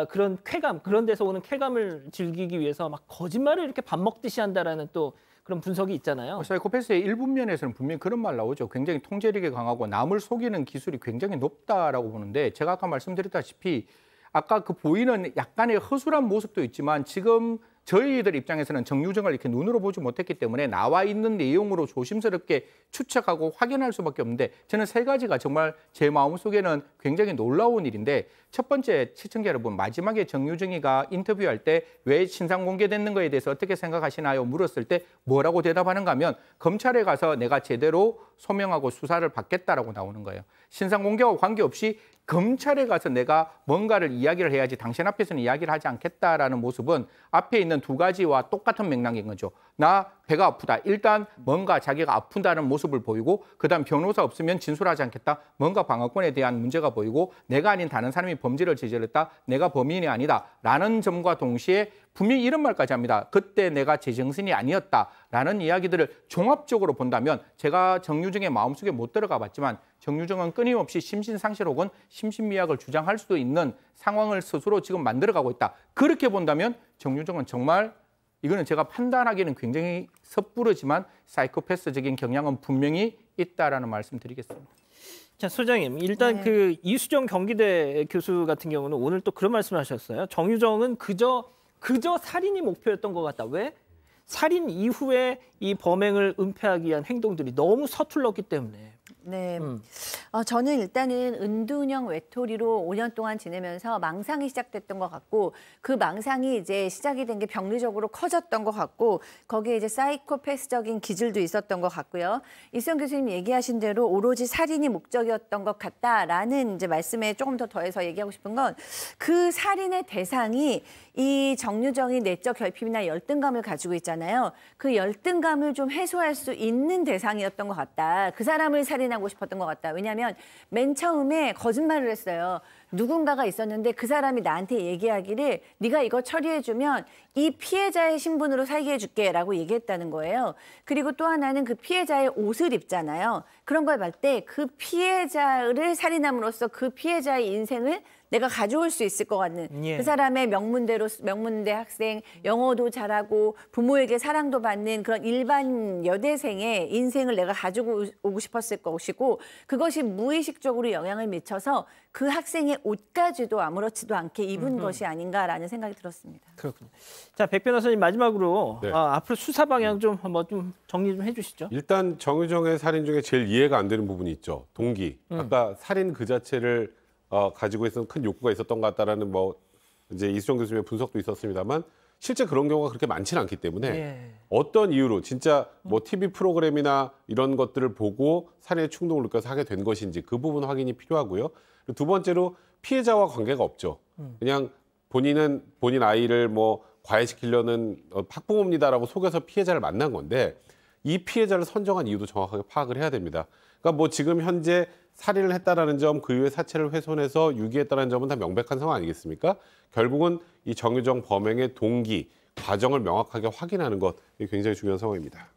그런 쾌감, 그런 데서 오는 쾌감을 즐기기 위해서 막 거짓말을 이렇게 밥 먹듯이 한다라는 또 그런 분석이 있잖아요.
사이코패스의 일부 면에서는 분명히 그런 말 나오죠. 굉장히 통제력이 강하고 남을 속이는 기술이 굉장히 높다라고 보는데 제가 아까 말씀드렸다시피 아까 그 보이는 약간의 허술한 모습도 있지만 지금 저희들 입장에서는 정유정을 이렇게 눈으로 보지 못했기 때문에 나와 있는 내용으로 조심스럽게 추측하고 확인할 수밖에 없는데 저는 세 가지가 정말 제 마음속에는 굉장히 놀라운 일인데 첫 번째 시청자 여러분 마지막에 정유정이가 인터뷰할 때 왜 신상 공개됐는 거에 대해서 어떻게 생각하시나요? 물었을 때 뭐라고 대답하는가 하면 검찰에 가서 내가 제대로 소명하고 수사를 받겠다라고 나오는 거예요. 신상 공개와 관계없이 검찰에 가서 내가 뭔가를 이야기를 해야지 당신 앞에서는 이야기를 하지 않겠다라는 모습은 앞에 있는 두 가지와 똑같은 맥락인 거죠. 나 배가 아프다. 일단 뭔가 자기가 아픈다는 모습을 보이고 그다음 변호사 없으면 진술하지 않겠다. 뭔가 방어권에 대한 문제가 보이고 내가 아닌 다른 사람이 범죄를 저질렀다. 내가 범인이 아니다. 라는 점과 동시에 분명히 이런 말까지 합니다. 그때 내가 제정신이 아니었다라는 이야기들을 종합적으로 본다면 제가 정유정의 마음속에 못 들어가 봤지만 정유정은 끊임없이 심신상실 혹은 심신미약을 주장할 수도 있는 상황을 스스로 지금 만들어가고 있다. 그렇게 본다면 정유정은 정말 이거는 제가 판단하기는 굉장히 섣부르지만 사이코패스적인 경향은 분명히 있다라는 말씀 드리겠습니다.
자, 소장님, 일단
네.
그 이수정 경기대 교수 같은 경우는 오늘 또 그런 말씀을 하셨어요. 정유정은 그저 살인이 목표였던 것 같다. 왜? 살인 이후에 이 범행을 은폐하기 위한 행동들이 너무 서툴렀기 때문에.
네. 저는 일단은 은둔형 외톨이로 5년 동안 지내면서 망상이 시작됐던 것 같고 그 망상이 이제 시작이 된 게 병리적으로 커졌던 것 같고 거기에 이제 사이코패스적인 기질도 있었던 것 같고요. 이수정 교수님 얘기하신 대로 오로지 살인이 목적이었던 것 같다라는 이제 말씀에 조금 더 더해서 얘기하고 싶은 건 그 살인의 대상이 이 정유정이 내적 결핍이나 열등감을 가지고 있잖아요. 그 열등감을 좀 해소할 수 있는 대상이었던 것 같다. 그 사람을 살인하고 싶었던 것 같다. 왜냐하면 맨 처음에 거짓말을 했어요. 누군가가 있었는데 그 사람이 나한테 얘기하기를 네가 이거 처리해주면 이 피해자의 신분으로 살게 해줄게 라고 얘기했다는 거예요. 그리고 또 하나는 그 피해자의 옷을 입잖아요. 그런 걸 볼 때 그 피해자를 살인함으로써 그 피해자의 인생을 내가 가져올 수 있을 것 같은
예.
그 사람의 명문대 학생, 영어도 잘하고 부모에게 사랑도 받는 그런 일반 여대생의 인생을 내가 가지고 오고 싶었을 것이고 그것이 무의식적으로 영향을 미쳐서 그 학생의 옷까지도 아무렇지도 않게 입은 것이 아닌가라는 생각이 들었습니다.
그렇군요. 자, 백 변호사님 마지막으로
네.
앞으로 수사 방향 좀 한번 좀 정리 좀 해주시죠.
일단 정유정의 살인 중에 제일 이해가 안 되는 부분이 있죠. 동기. 아까 살인 그 자체를 가지고 있었던 큰 욕구가 있었던 것 같다라는 뭐 이제 이수정 교수님의 분석도 있었습니다만 실제 그런 경우가 그렇게 많지는 않기 때문에
예.
어떤 이유로 진짜 뭐 TV 프로그램이나 이런 것들을 보고 살인의 충동을 느껴서 하게 된 것인지 그 부분 확인이 필요하고요. 그리고 두 번째로 피해자와 관계가 없죠. 그냥 본인은 본인 아이를 뭐 과외시키려는 학부모입니다라고 속여서 피해자를 만난 건데 이 피해자를 선정한 이유도 정확하게 파악을 해야 됩니다. 그러니까 뭐 지금 현재 살인을 했다라는 점, 그 이후에 사체를 훼손해서 유기했다는 점은 다 명백한 상황 아니겠습니까? 결국은 이 정유정 범행의 동기, 과정을 명확하게 확인하는 것, 이게 굉장히 중요한 상황입니다.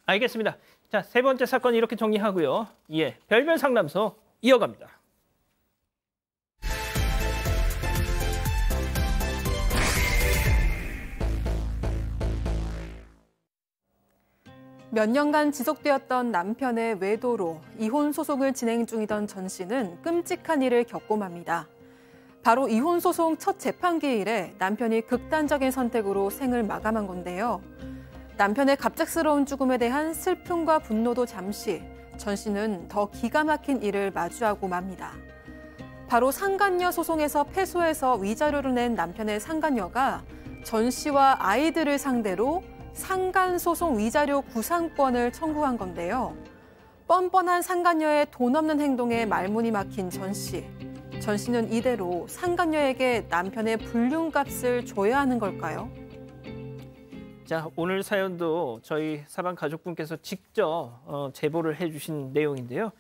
알겠습니다. 자, 세 번째 사건 이렇게 정리하고요. 예, 별별 상담소 이어갑니다.
몇 년간 지속되었던 남편의 외도로 이혼 소송을 진행 중이던 전 씨는 끔찍한 일을 겪고 맙니다. 바로 이혼 소송 첫 재판기일에 남편이 극단적인 선택으로 생을 마감한 건데요. 남편의 갑작스러운 죽음에 대한 슬픔과 분노도 잠시, 전 씨는 더 기가 막힌 일을 마주하고 맙니다. 바로 상간녀 소송에서 패소해서 위자료를 낸 남편의 상간녀가 전 씨와 아이들을 상대로 상간소송 위자료 구상권을 청구한 건데요. 뻔뻔한 상간녀의 돈 없는 행동에 말문이 막힌 전 씨. 전 씨는 이대로 상간녀에게 남편의 불륜값을 줘야 하는 걸까요?
자, 오늘 사연도 저희 사방 가족분께서 직접 제보를 해주신 내용인데요.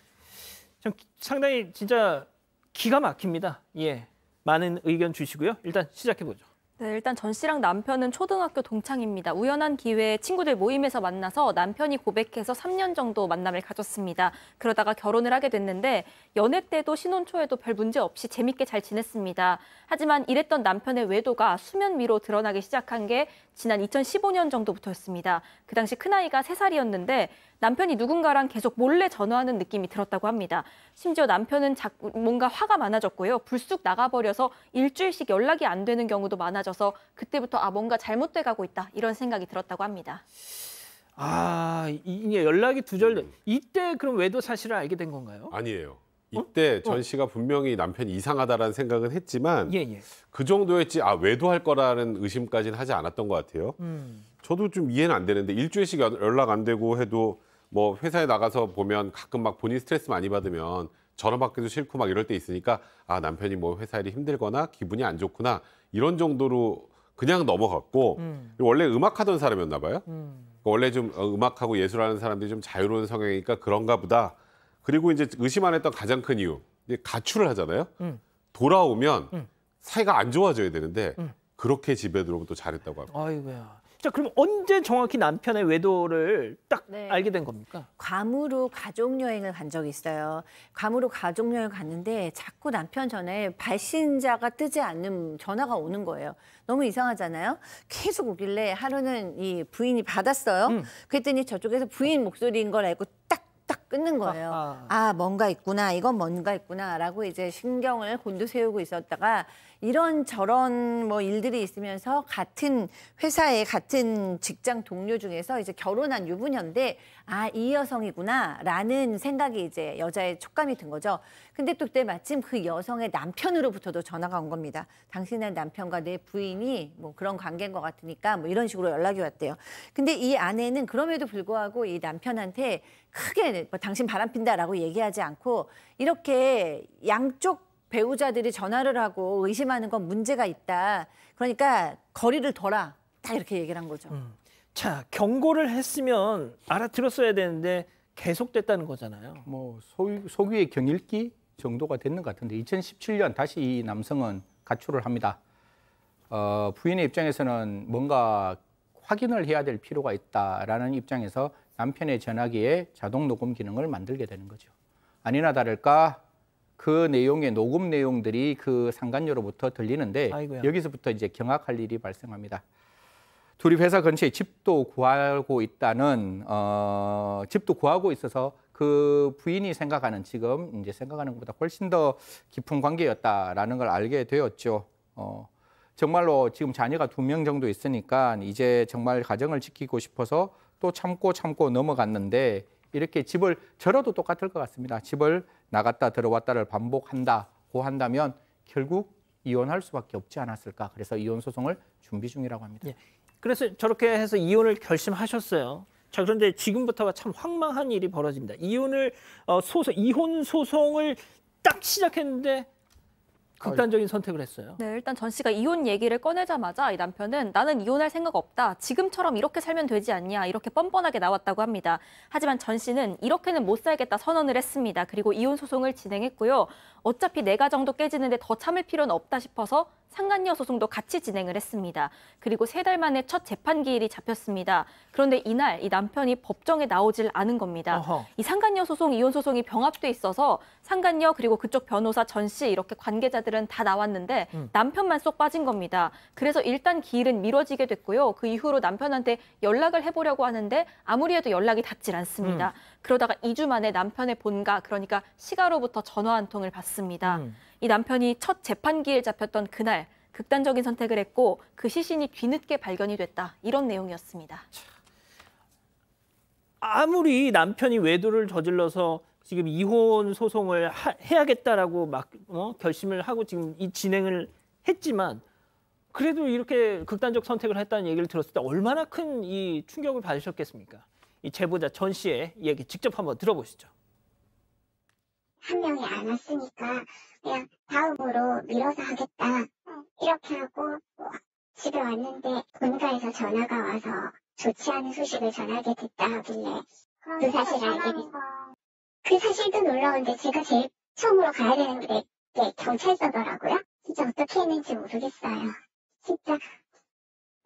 좀 상당히 진짜 기가 막힙니다. 예, 많은 의견 주시고요. 일단 시작해보죠.
네, 일단 전 씨랑 남편은 초등학교 동창입니다. 우연한 기회에 친구들 모임에서 만나서 남편이 고백해서 3년 정도 만남을 가졌습니다. 그러다가 결혼을 하게 됐는데 연애 때도 신혼 초에도 별 문제 없이 재밌게 잘 지냈습니다. 하지만 이랬던 남편의 외도가 수면 위로 드러나기 시작한 게 지난 2015년 정도부터였습니다. 그 당시 큰아이가 3살이었는데 남편이 누군가랑 계속 몰래 전화하는 느낌이 들었다고 합니다. 심지어 남편은 자꾸 뭔가 화가 많아졌고요. 불쑥 나가버려서 일주일씩 연락이 안 되는 경우도 많아져서 그때부터 뭔가 잘못돼 가고 있다 이런 생각이 들었다고 합니다.
이게 연락이 두절돼. 이때 그럼 외도 사실을 알게 된 건가요?
아니에요. 이때 전 씨가 분명히 남편이 이상하다라는 생각은 했지만
예.
그 정도였지 외도할 거라는 의심까지는 하지 않았던 것 같아요. 저도 좀 이해는 안 되는데 일주일씩 연락 안 되고 해도 뭐 회사에 나가서 보면 가끔 막 본인 스트레스 많이 받으면 전화 받기도 싫고 막 이럴 때 있으니까 남편이 뭐 회사 일이 힘들거나 기분이 안 좋구나 이런 정도로 그냥 넘어갔고 원래 음악하던 사람이었나 봐요. 원래 좀 음악하고 예술하는 사람들이 좀 자유로운 성향이니까 그런가 보다. 그리고 이제 의심 안 했던 가장 큰 이유, 가출을 하잖아요. 돌아오면 사이가 안 좋아져야 되는데 그렇게 집에 들어오면 또 잘했다고 합니다.
아이고야. 자, 그럼 언제 정확히 남편의 외도를 딱 알게 된 겁니까?
괌으로 가족여행을 간 적이 있어요. 괌으로 가족여행을 갔는데 자꾸 남편 전화에 발신자가 뜨지 않는 전화가 오는 거예요. 너무 이상하잖아요. 계속 오길래 하루는 이 부인이 받았어요. 그랬더니 저쪽에서 부인 목소리인 걸 알고 딱 끊는 거예요. 뭔가 있구나, 이건 뭔가 있구나라고 이제 신경을 곤두세우고 있었다가 이런저런 뭐 일들이 있으면서 같은 회사의 같은 직장 동료 중에서 이제 결혼한 유부녀인데 이 여성이구나라는 생각이 이제 여자의 촉감이 든 거죠. 근데 또 그때 마침 그 여성의 남편으로부터도 전화가 온 겁니다. 당신의 남편과 내 부인이 뭐 그런 관계인 것 같으니까 뭐 이런 식으로 연락이 왔대요. 근데 이 아내는 그럼에도 불구하고 이 남편한테 크게 뭐 당신 바람핀다라고 얘기하지 않고 이렇게 양쪽 배우자들이 전화를 하고 의심하는 건 문제가 있다. 그러니까 거리를 둬라. 딱 이렇게 얘기를 한 거죠.
자, 경고를 했으면 알아들었어야 되는데 계속됐다는 거잖아요.
뭐 소규의 경일기 정도가 됐는 것 같은데 2017년 다시 이 남성은 가출을 합니다. 부인의 입장에서는 뭔가 확인을 해야 될 필요가 있다라는 입장에서 남편의 전화기에 자동 녹음 기능을 만들게 되는 거죠. 아니나 다를까 그 내용의 녹음 내용들이 그 상간녀로부터 들리는데 여기서부터 이제 경악할 일이 발생합니다. 둘이 회사 근처에 집도 구하고 있다는 집도 구하고 있어서 그 부인이 생각하는 지금 이제 생각하는 것보다 훨씬 더 깊은 관계였다라는 걸 알게 되었죠. 정말로 지금 자녀가 2명 정도 있으니까 이제 정말 가정을 지키고 싶어서 또 참고 넘어갔는데 이렇게 집을 저라도 똑같을 것 같습니다. 집을 나갔다 들어왔다를 반복한다고 한다면 결국 이혼할 수밖에 없지 않았을까. 그래서 이혼 소송을 준비 중이라고 합니다.
예. 그래서 저렇게 해서 이혼을 결심하셨어요. 자, 그런데 지금부터가 참 황망한 일이 벌어집니다. 이혼 소송을 딱 시작했는데 극단적인 선택을 했어요.
네, 일단 전 씨가 이혼 얘기를 꺼내자마자 이 남편은 나는 이혼할 생각 없다. 지금처럼 이렇게 살면 되지 않냐. 이렇게 뻔뻔하게 나왔다고 합니다. 하지만 전 씨는 이렇게는 못 살겠다 선언을 했습니다. 그리고 이혼 소송을 진행했고요. 어차피 내 가정도 깨지는데 더 참을 필요는 없다 싶어서 상간녀 소송도 같이 진행을 했습니다. 그리고 3달 만에 첫 재판 기일이 잡혔습니다. 그런데 이날 이 남편이 법정에 나오질 않은 겁니다. 이 상간녀 소송, 이혼 소송이 병합돼 있어서 상간녀 그리고 그쪽 변호사 전 씨 이렇게 관계자들은 다 나왔는데 남편만 쏙 빠진 겁니다. 그래서 일단 기일은 미뤄지게 됐고요. 그 이후로 남편한테 연락을 해보려고 하는데 아무리 해도 연락이 닿질 않습니다. 그러다가 2주 만에 남편의 본가, 그러니까 시가로부터 전화 한 통을 받습니다. 이 남편이 첫 재판기일 잡혔던 그날 극단적인 선택을 했고 그 시신이 뒤늦게 발견이 됐다. 이런 내용이었습니다.
아무리 남편이 외도를 저질러서 지금 이혼 소송을 해야겠다라고 막 결심을 하고 지금 이 진행을 했지만 그래도 이렇게 극단적 선택을 했다는 얘기를 들었을 때 얼마나 큰 이 충격을 받으셨겠습니까? 이 제보자 전 씨의 얘기 직접 한번 들어보시죠.
한 명이 안 왔으니까 그냥 다음으로 미뤄서 하겠다. 이렇게 하고 집에 왔는데 본가에서 전화가 와서 좋지 않은 소식을 전하게 됐다 하길래 그 사실을 알게 됐어요. 그 사실도 놀라운데 제가 제일 처음으로 가야 되는 게 경찰서더라고요. 진짜 어떻게 했는지 모르겠어요. 진짜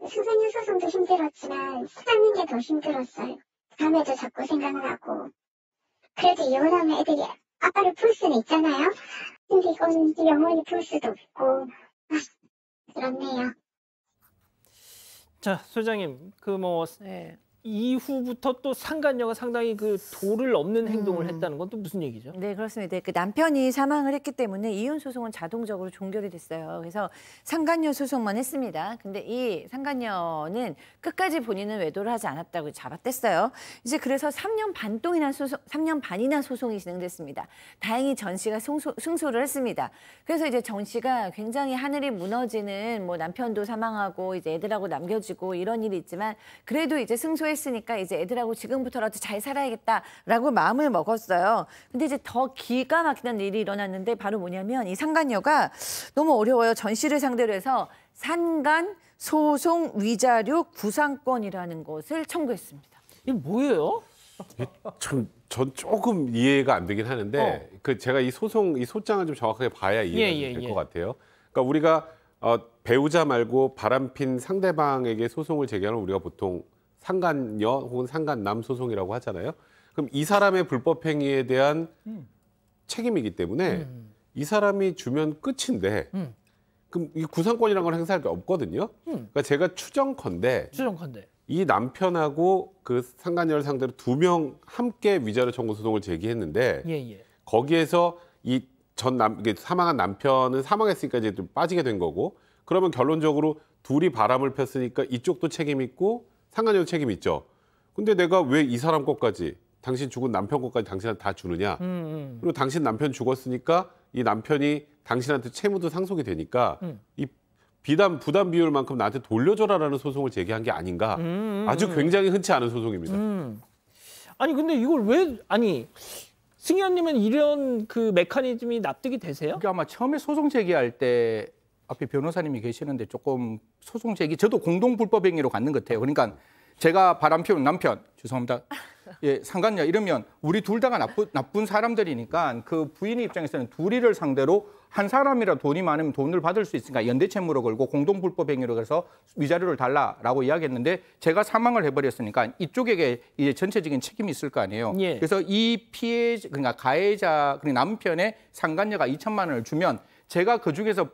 수사년 소송도 힘들었지만 찾는 게 더 힘들었어요. 밤에도 자꾸 생각나고. 그래도 이혼하면 애들이 아빠를 풀 수는 있잖아요. 근데 이거는 영원히 풀 수도 없고 그렇네요.
자, 소장님, 이후부터 또 상간녀가 상당히 그 도를 없는 행동을 했다는 건 또 무슨 얘기죠?
네, 그렇습니다. 그 남편이 사망을 했기 때문에 이혼 소송은 자동적으로 종결이 됐어요. 그래서 상간녀 소송만 했습니다. 근데 이 상간녀는 끝까지 본인은 외도를 하지 않았다고 잡아댔어요. 이제 그래서 3년 반이나 소송이 진행됐습니다. 다행히 전 씨가 승소를 했습니다. 그래서 이제 전 씨가 굉장히 하늘이 무너지는 남편도 사망하고 이제 애들하고 남겨지고 이런 일이 있지만 그래도 이제 승소했으니까 이제 애들하고 지금부터라도 잘 살아야겠다라고 마음을 먹었어요. 근데 이제 더 기가 막히는 일이 일어났는데 바로 뭐냐면 이 상간녀가 너무 어려워요. 전 씨를 상대로 해서 상간 소송 위자료 구상권이라는 것을 청구했습니다.
이게 뭐예요?
전 조금 이해가 안 되긴 하는데 제가 이 소장을 좀 정확하게 봐야 이해가 될 것 같아요. 그러니까 우리가 배우자 말고 바람핀 상대방에게 소송을 제기하면 우리가 보통 상간녀 혹은 상간남 소송이라고 하잖아요. 그럼 이 사람의 불법 행위에 대한 책임이기 때문에 이 사람이 주면 끝인데 그럼 이 구상권이라는 걸 행사할 게 없거든요. 그러니까 제가 추정컨대 이 남편하고 그 상간녀를 상대로 2명 함께 위자료 청구 소송을 제기했는데 거기에서 이 사망한 남편은 사망했으니까 이제 좀 빠지게 된 거고 그러면 결론적으로 둘이 바람을 폈으니까 이쪽도 책임 있고 상간녀도 책임 있죠. 근데 내가 왜 이 사람 것까지 당신 죽은 남편 것까지 당신한테 다 주느냐. 그리고 당신 남편 죽었으니까 이 남편이 당신한테 채무도 상속이 되니까 이 부담 비율만큼 나한테 돌려줘라라는 소송을 제기한 게 아닌가. 아주 굉장히 흔치 않은 소송입니다.
아니 근데 이걸 승희원님은 이런 그 메커니즘이 납득이 되세요?
그러니까 아마 처음에 소송 제기할 때 앞에 변호사님이 계시는데 조금 소송 제기 저도 공동 불법 행위로 갖는 것 같아요. 그러니까 제가 바람 피운 남편 죄송합니다. 상간녀 이러면 우리 둘 다가 나쁜 사람들이니까 그 부인의 입장에서는 둘이를 상대로 한 사람이라 돈이 많으면 돈을 받을 수 있으니까 연대 채무로 걸고 공동 불법 행위로 해서 위자료를 달라라고 이야기했는데 제가 사망을 해버렸으니까 이쪽에게 이제 전체적인 책임이 있을 거 아니에요. 그래서 이 그러니까 가해자 그러니까 남편의 상간녀가 2천만 원을 주면 제가 그 중에서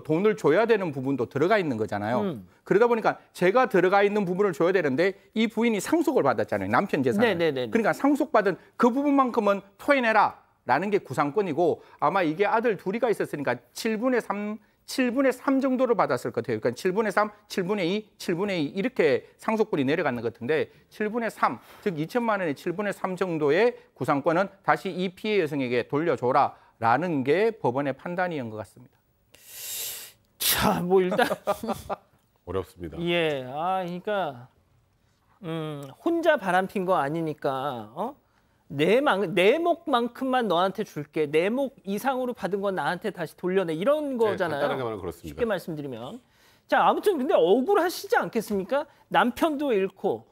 돈을 줘야 되는 부분도 들어가 있는 거잖아요. 그러다 보니까 제가 들어가 있는 부분을 줘야 되는데 이 부인이 상속을 받았잖아요. 남편 재산을. 그러니까 상속받은 그 부분만큼은 토해내라라는 게 구상권이고 아마 이게 아들 둘이가 있었으니까 7분의 3 정도를 받았을 것 같아요. 그러니까 7분의 3, 7분의 2, 7분의 2 이렇게 상속분이 내려가는 것 같은데 7분의 3, 즉 2천만 원의 7분의 3 정도의 구상권은 다시 이 피해 여성에게 돌려줘라라는 게 법원의 판단이었던 것 같습니다.
자, 일단
어렵습니다.
그러니까 혼자 바람핀 거 아니니까 내 목만큼만 너한테 줄게. 내 목 이상으로 받은 건 나한테 다시 돌려내. 이런 거잖아요.
간단하게 말하면 그렇습니다.
쉽게 말씀드리면. 자, 아무튼 근데 억울하시지 않겠습니까? 남편도 잃고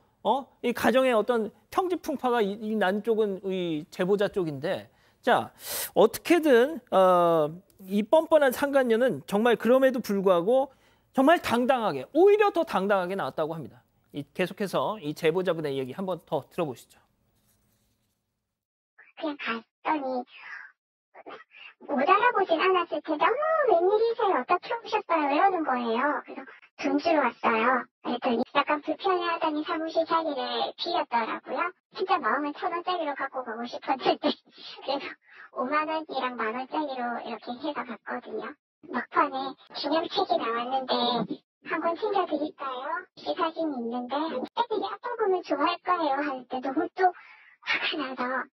이 가정의 어떤 평지풍파가 난 쪽은 이 제보자 쪽인데 자, 어떻게든 이 뻔뻔한 상간녀는 정말 그럼에도 불구하고 정말 당당하게 오히려 더 당당하게 나왔다고 합니다. 계속해서 이 제보자분의 얘기 한번 더 들어보시죠.
그냥 갔더니 못 알아보진 않았을 텐데 웬일이세요? 어떻게 오셨어요? 이러는 거예요. 그래서 돈 주러 왔어요. 그랬더니 약간 불편해하더니 사무실 자리를 비웠더라고요. 진짜 마음은 1,000원짜리로 갖고 가고 싶었는데 그래서 5만 원이랑 10,000원짜리로 이렇게 해서 갔거든요. 막판에 기념책이 나왔는데 한 권 챙겨드릴까요? 이 사진이 있는데 애들이 아빠 보면 좋아할 거예요 할 때 너무 또 화가 나서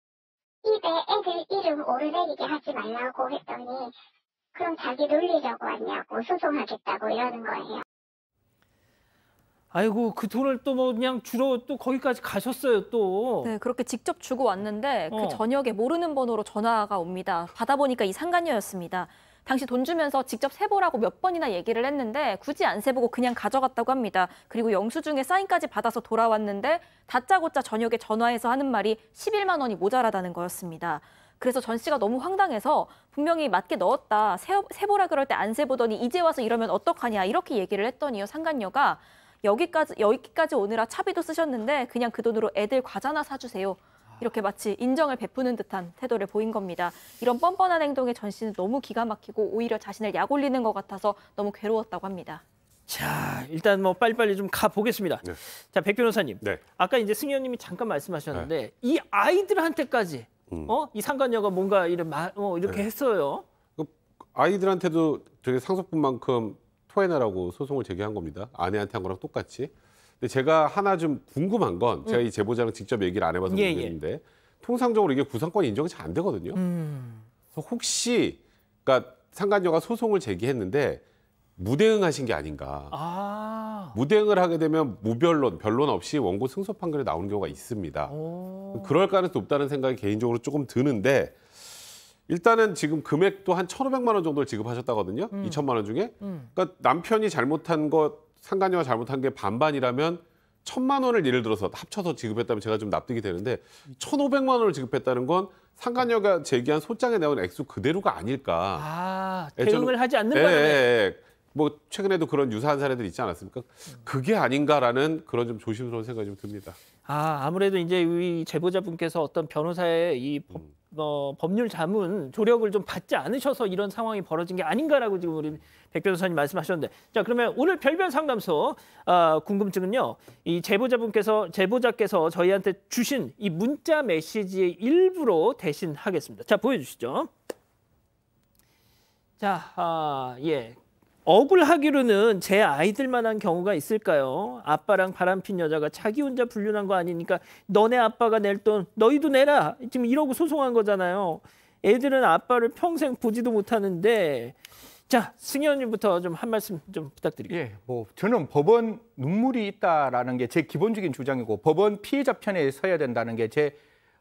입에 애들 이름 오르내리게 하지 말라고 했더니 그럼 자기 놀리려고 왔냐고 소송하겠다고 이러는 거예요.
아이고 그 돈을 또 뭐 그냥 주러 또 거기까지 가셨어요 또.
네, 그렇게 직접 주고 왔는데 그 저녁에 모르는 번호로 전화가 옵니다. 받아보니까 이 상간녀였습니다. 당시 돈 주면서 직접 세보라고 몇 번이나 얘기를 했는데 굳이 안 세보고 그냥 가져갔다고 합니다. 그리고 영수증에 사인까지 받아서 돌아왔는데 다짜고짜 저녁에 전화해서 하는 말이 11만 원이 모자라다는 거였습니다. 그래서 전 씨가 너무 황당해서 분명히 맞게 넣었다. 세보라 그럴 때 안 세보더니 이제 와서 이러면 어떡하냐 이렇게 얘기를 했더니요. 상간녀가 여기까지 오느라 차비도 쓰셨는데 그냥 그 돈으로 애들 과자나 사주세요. 이렇게 마치 인정을 베푸는 듯한 태도를 보인 겁니다. 이런 뻔뻔한 행동에 전 씨는 너무 기가 막히고 오히려 자신을 약 올리는 것 같아서 너무 괴로웠다고 합니다.
자, 일단 뭐 빨리빨리 좀 가보겠습니다.
네.
자, 백 변호사님.
네.
아까 이제 승희 의원님이 잠깐 말씀하셨는데 이 아이들한테까지 이 상간녀가 뭔가 이렇게 했어요.
아이들한테도 되게 상속분만큼 토해내라고 소송을 제기한 겁니다. 아내한테 한 거랑 똑같이. 근데 제가 하나 좀 궁금한 건 제가 이 제보자랑 직접 얘기를 안 해봐서 모르겠는데 통상적으로 이게 구상권 인정이 잘 안 되거든요. 그래서 혹시 그러니까 상간녀가 소송을 제기했는데 무대응하신 게 아닌가. 무대응을 하게 되면 무변론, 변론 없이 원고 승소 판결이 나오는 경우가 있습니다. 그럴 가능성이 높다는 생각이 개인적으로 조금 드는데 일단은 지금 금액도 한 1,500만 원 정도를 지급하셨다거든요. 2천만 원 중에. 그러니까 남편이 잘못한 것, 상간녀가 잘못한 게 반반이라면 1,000만 원을 예를 들어서 합쳐서 지급했다면 제가 좀 납득이 되는데 1,500만 원을 지급했다는 건 상간녀가 제기한 소장에 나온 액수 그대로가 아닐까.
대응을 하지 않는 바람에.
뭐 최근에도 그런 유사한 사례들 있지 않았습니까? 그게 아닌가라는 그런 좀 조심스러운 생각이 좀 듭니다.
아무래도 이제 이 제보자분께서 어떤 변호사의 이 법률 자문 조력을 좀 받지 않으셔서 이런 상황이 벌어진 게 아닌가라고 지금 우리 백 변호사님 말씀하셨는데, 자 그러면 오늘 별별 상담소 궁금증은요, 이 제보자께서 저희한테 주신 이 문자 메시지의 일부로 대신 하겠습니다. 자 보여주시죠. 자, 예. 억울하기로는 제 아이들만 한 경우가 있을까요? 아빠랑 바람핀 여자가 자기 혼자 불륜한 거 아니니까 너네 아빠가 낼 돈 너희도 내라. 지금 이러고 소송한 거잖아요. 애들은 아빠를 평생 보지도 못하는데. 자, 승희 의원님부터 좀 한 말씀 좀 부탁드릴게요.
예, 뭐 저는 법원 눈물이 있다라는 게 제 기본적인 주장이고 법원 피해자 편에 서야 된다는 게 제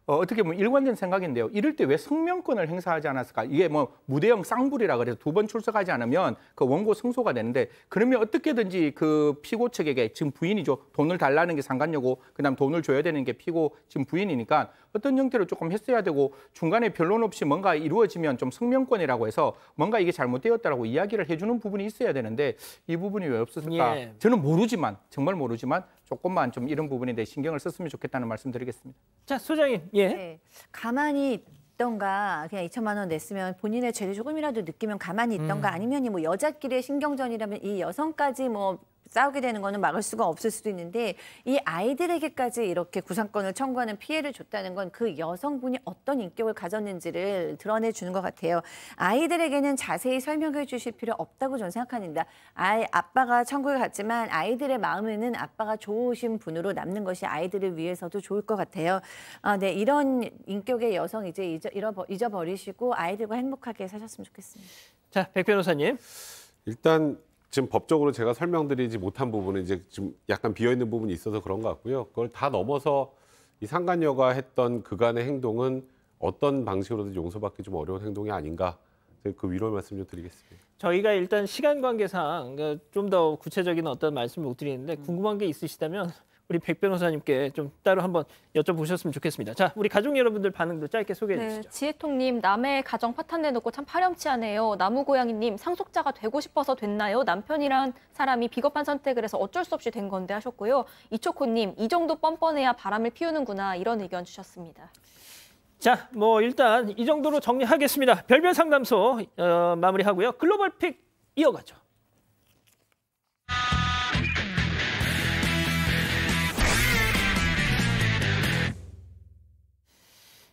어떻게 보면 일관된 생각인데요. 이럴 때 왜 성명권을 행사하지 않았을까? 이게 뭐 무대형 쌍불이라 그래서 2번 출석하지 않으면 그 원고 승소가 되는데, 그러면 어떻게든지 그 피고 측에게 지금 부인이죠. 돈을 달라는 게 상간녀고 그다음 돈을 줘야 되는 게 피고 지금 부인이니까 어떤 형태로 조금 했어야 되고, 중간에 변론 없이 뭔가 이루어지면 좀 성명권이라고 해서 뭔가 이게 잘못되었다라고 이야기를 해주는 부분이 있어야 되는데 이 부분이 왜 없었을까?
예.
저는 모르지만 정말 모르지만 조금만 좀 이런 부분에 대해 신경을 썼으면 좋겠다는 말씀 드리겠습니다.
자, 소장님. 예.
네. 가만히 있던가 그냥 2천만 원 냈으면 본인의 죄를 조금이라도 느끼면 가만히 있던가 아니면 뭐 여자끼리의 신경전이라면 이 여성까지 뭐 싸우게 되는 거는 막을 수가 없을 수도 있는데, 이 아이들에게까지 이렇게 구상권을 청구하는 피해를 줬다는 건 그 여성분이 어떤 인격을 가졌는지를 드러내주는 것 같아요. 아이들에게는 자세히 설명해 주실 필요 없다고 저는 생각합니다. 아빠가 천국에 갔지만 아이들의 마음에는 아빠가 좋으신 분으로 남는 것이 아이들을 위해서도 좋을 것 같아요. 네, 이런 인격의 여성 이제 잊어버리시고 아이들과 행복하게 사셨으면 좋겠습니다.
자, 백 변호사님.
일단 지금 법적으로 제가 설명드리지 못한 부분은 이제 좀 약간 비어있는 부분이 있어서 그런 것 같고요. 그걸 다 넘어서 이 상간녀가 했던 그간의 행동은 어떤 방식으로든 용서받기 좀 어려운 행동이 아닌가, 그 위로의 말씀 좀 드리겠습니다.
저희가 일단 시간 관계상 좀 더 구체적인 어떤 말씀을 못 드리는데 궁금한 게 있으시다면 우리 백 변호사님께 좀 따로 한번 여쭤보셨으면 좋겠습니다. 자, 우리 가족 여러분들 반응도 짧게 소개해 주시죠.
네, 지혜통님, 남의 가정 파탄내놓고 참 파렴치하네요. 나무고양이님, 상속자가 되고 싶어서 됐나요? 남편이란 사람이 비겁한 선택을 해서 어쩔 수 없이 된 건데 하셨고요. 이초코님, 이 정도 뻔뻔해야 바람을 피우는구나, 이런 의견 주셨습니다.
자, 뭐 일단 이 정도로 정리하겠습니다. 별별 상담소 마무리하고요. 글로벌 픽 이어가죠.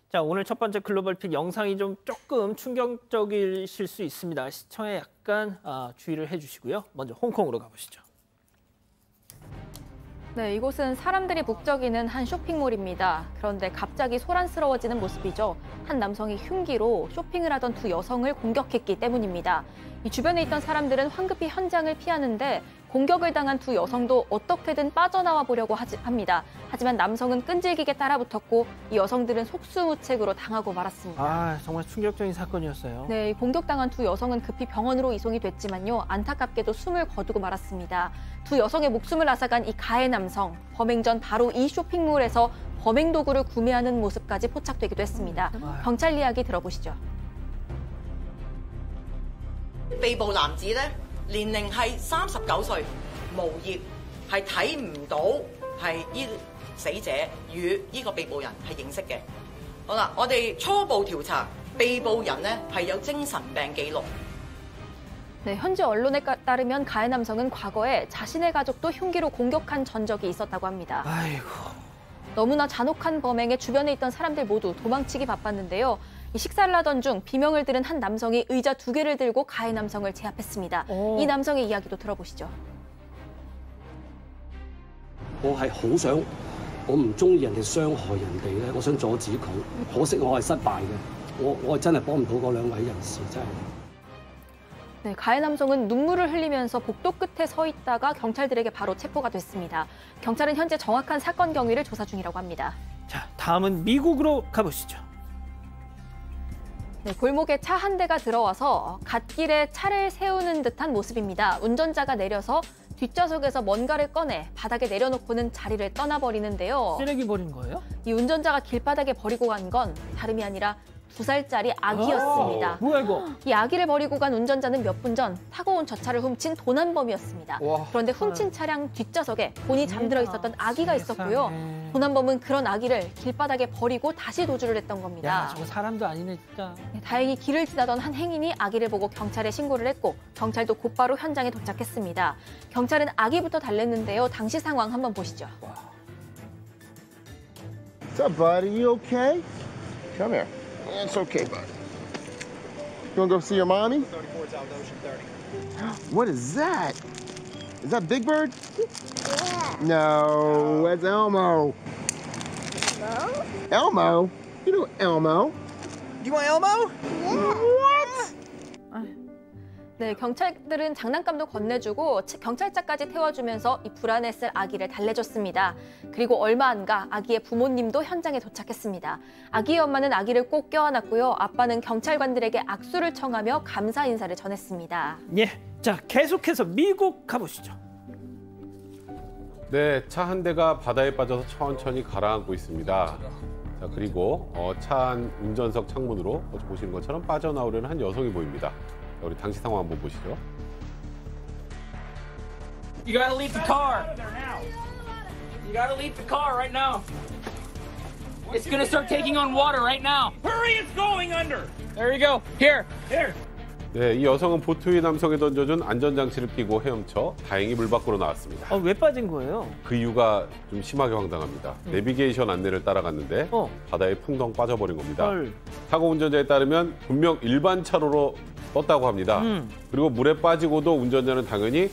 자, 오늘 첫 번째 글로벌 픽 영상이 좀 조금 충격적이실 수 있습니다. 시청에 약간 주의를 해주시고요. 먼저 홍콩으로 가보시죠.
네, 이곳은 사람들이 북적이는 한 쇼핑몰입니다. 그런데 갑자기 소란스러워지는 모습이죠. 한 남성이 흉기로 쇼핑을 하던 두 여성을 공격했기 때문입니다. 이 주변에 있던 사람들은 황급히 현장을 피하는데 공격을 당한 두 여성도 어떻게든 빠져나와 보려고 합니다. 하지만 남성은 끈질기게 따라붙었고 이 여성들은 속수무책으로 당하고 말았습니다.
정말 충격적인 사건이었어요.
네, 공격당한 두 여성은 급히 병원으로 이송이 됐지만요. 안타깝게도 숨을 거두고 말았습니다. 두 여성의 목숨을 앗아간 이 가해 남성, 범행 전 바로 이 쇼핑몰에서 범행 도구를 구매하는 모습까지 포착되기도 했습니다. 경찰 이야기 들어보시죠.
被捕男子咧年齡係39歲，無業，係睇唔到係呢死者與呢個被捕人係認識嘅。好啦，我哋初步調查，被捕人咧係有精神病記錄。
네, 현지 언론에 따르면 가해 남성은 과거에 자신의 가족도 흉기로 공격한 전적이 있었다고 합니다.
아이고.
너무나 잔혹한 범행에 주변에 있던 사람들 모두 도망치기 바빴는데요. 이 식사를 하던 중 비명을 들은 한 남성이 의자 2개를 들고 가해 남성을 제압했습니다. 이 남성의 이야기도 들어보시죠.
我係好想，我唔中意人哋傷害人哋咧，我想阻止佢。可惜我係失敗嘅，我係真係幫唔到嗰兩位人士，真係。
네, 가해 남성은 눈물을 흘리면서 복도 끝에 서 있다가 경찰들에게 바로 체포가 됐습니다. 경찰은 현재 정확한 사건 경위를 조사 중이라고 합니다.
자, 다음은 미국으로 가보시죠.
네, 골목에 차 한 대가 들어와서 갓길에 차를 세우는 듯한 모습입니다. 운전자가 내려서 뒷좌석에서 뭔가를 꺼내 바닥에 내려놓고는 자리를 떠나버리는데요.
쓰레기 버린 거예요?
이 운전자가 길바닥에 버리고 간 건 다름이 아니라 2살짜리 아기였습니다.
뭐야 이거?
이 아기를 버리고 간 운전자는 몇 분 전 타고 온 저 차를 훔친 도난범이었습니다. 그런데 훔친 차량 뒷좌석에 본이 잠들어 있었던 아기가 있었고요. 도난범은 그런 아기를 길바닥에 버리고 다시 도주를 했던 겁니다.
야, 저거 사람도 아니네 진짜.
네, 다행히 길을 지나던 한 행인이 아기를 보고 경찰에 신고를 했고 경찰도 곧바로 현장에 도착했습니다. 경찰은 아기부터 달랬는데요. 당시 상황 한번 보시죠.
What's up, buddy? You okay? Come here. It's okay, buddy. You wanna go see your mommy? 34's out Ocean 30. What is that? Is that Big Bird? Yeah. No, that's Elmo. Elmo? Elmo? You know Elmo. You want Elmo? Yeah. What?
네, 경찰들은 장난감도 건네주고 경찰차까지 태워주면서 이 불안했을 아기를 달래줬습니다. 그리고 얼마 안 가 아기의 부모님도 현장에 도착했습니다. 아기의 엄마는 아기를 꼭 껴안았고요. 아빠는 경찰관들에게 악수를 청하며 감사 인사를 전했습니다.
예, 자 계속해서 미국 가보시죠.
네, 차 한 대가 바다에 빠져서 천천히 가라앉고 있습니다. 자, 그리고 차 안 운전석 창문으로 보시는 것처럼 빠져나오려는 한 여성이 보입니다. 우리 당시 상황 한번 보시죠.
You gotta leave the car. You gotta leave the car right now. It's gonna start taking on water right now. Hurry, it's going under. There you go. Here.
네, 이 여성은 보트 위 남성에 던져준 안전장치를 끼고 헤엄쳐 다행히 물 밖으로 나왔습니다.
왜 빠진 거예요?
그 이유가 좀 심하게 황당합니다. 내비게이션 안내를 따라갔는데 바다에 풍덩 빠져버린 겁니다. 사고 운전자에 따르면 분명 일반 차로로 떴다고 합니다. 그리고 물에 빠지고도 운전자는 당연히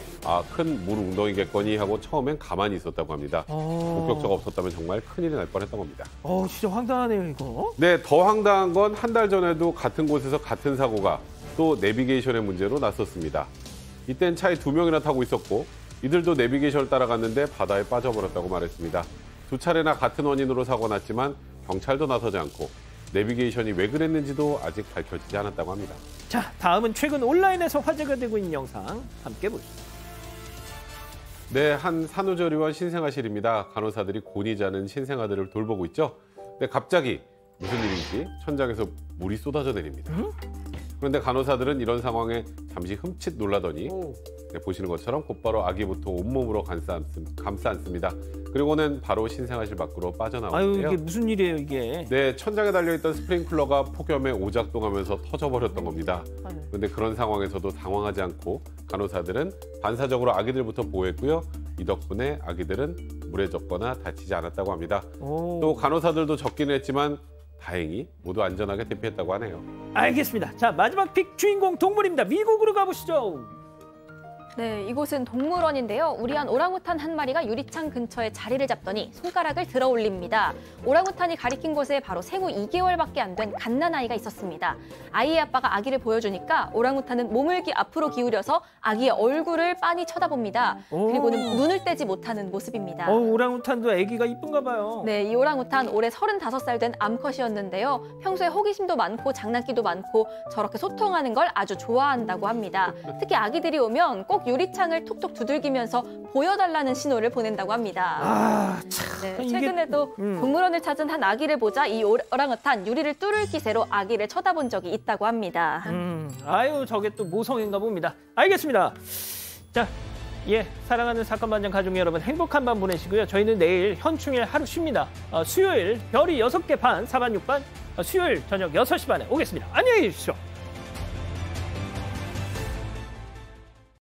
큰 물 웅덩이겠거니 하고 처음엔 가만히 있었다고 합니다. 목격자가 없었다면 정말 큰일이 날 뻔했던 겁니다.
진짜 황당하네요 이거.
네, 더 황당한 건 한 달 전에도 같은 곳에서 같은 사고가 또 내비게이션의 문제로 났었습니다. 이땐 차에 2명이나 타고 있었고 이들도 내비게이션을 따라갔는데 바다에 빠져버렸다고 말했습니다. 두 차례나 같은 원인으로 사고가 났지만 경찰도 나서지 않고 내비게이션이 왜 그랬는지도 아직 밝혀지지 않았다고 합니다.
자, 다음은 최근 온라인에서 화제가 되고 있는 영상 함께 보시죠.
네, 한 산후조리원 신생아실입니다. 간호사들이 곤히 자는 신생아들을 돌보고 있죠. 근데 갑자기 무슨 일인지 천장에서 물이 쏟아져 내립니다. 그런데 간호사들은 이런 상황에 잠시 흠칫 놀라더니 네, 보시는 것처럼 곧바로 아기부터 온몸으로 감싸 안습니다. 그리고는 바로 신생아실 밖으로 빠져나오는데요.
아유, 이게 무슨 일이에요, 이게?
네, 천장에 달려있던 스프링클러가 폭염에 오작동하면서 터져버렸던 겁니다. 그런데 그런 상황에서도 당황하지 않고 간호사들은 반사적으로 아기들부터 보호했고요. 이 덕분에 아기들은 물에 젖거나 다치지 않았다고 합니다. 또 간호사들도 젖기는 했지만 다행히 모두 안전하게 대피했다고 하네요.
알겠습니다. 자, 마지막 픽 주인공 동물입니다. 미국으로 가보시죠.
네, 이곳은 동물원인데요. 우리한 오랑우탄 한 마리가 유리창 근처에 자리를 잡더니 손가락을 들어 올립니다. 오랑우탄이 가리킨 곳에 바로 생후 2개월밖에 안 된 갓난아이가 있었습니다. 아이의 아빠가 아기를 보여주니까 오랑우탄은 몸을 앞으로 기울여서 아기의 얼굴을 빤히 쳐다봅니다. 그리고는 눈을 떼지 못하는 모습입니다.
오랑우탄도 아기가 이쁜가 봐요.
네, 이 오랑우탄 올해 35살 된 암컷이었는데요. 평소에 호기심도 많고 장난기도 많고 저렇게 소통하는 걸 아주 좋아한다고 합니다. 특히 아기들이 오면 꼭 유리창을 톡톡 두들기면서 보여달라는 신호를 보낸다고 합니다. 네, 최근에도 동물원을 찾은 한 아기를 보자 이 오랑우탄 유리를 뚫을 기세로 아기를 쳐다본 적이 있다고 합니다.
아유, 저게 또 모성인가 봅니다. 알겠습니다. 자, 예, 사랑하는 사건반장 가족 여러분 행복한 밤 보내시고요. 저희는 내일 현충일 하루 쉽니다. 수요일 별이 6개 반, 4반, 6반 수요일 저녁 6시 반에 오겠습니다. 안녕히 계십시오.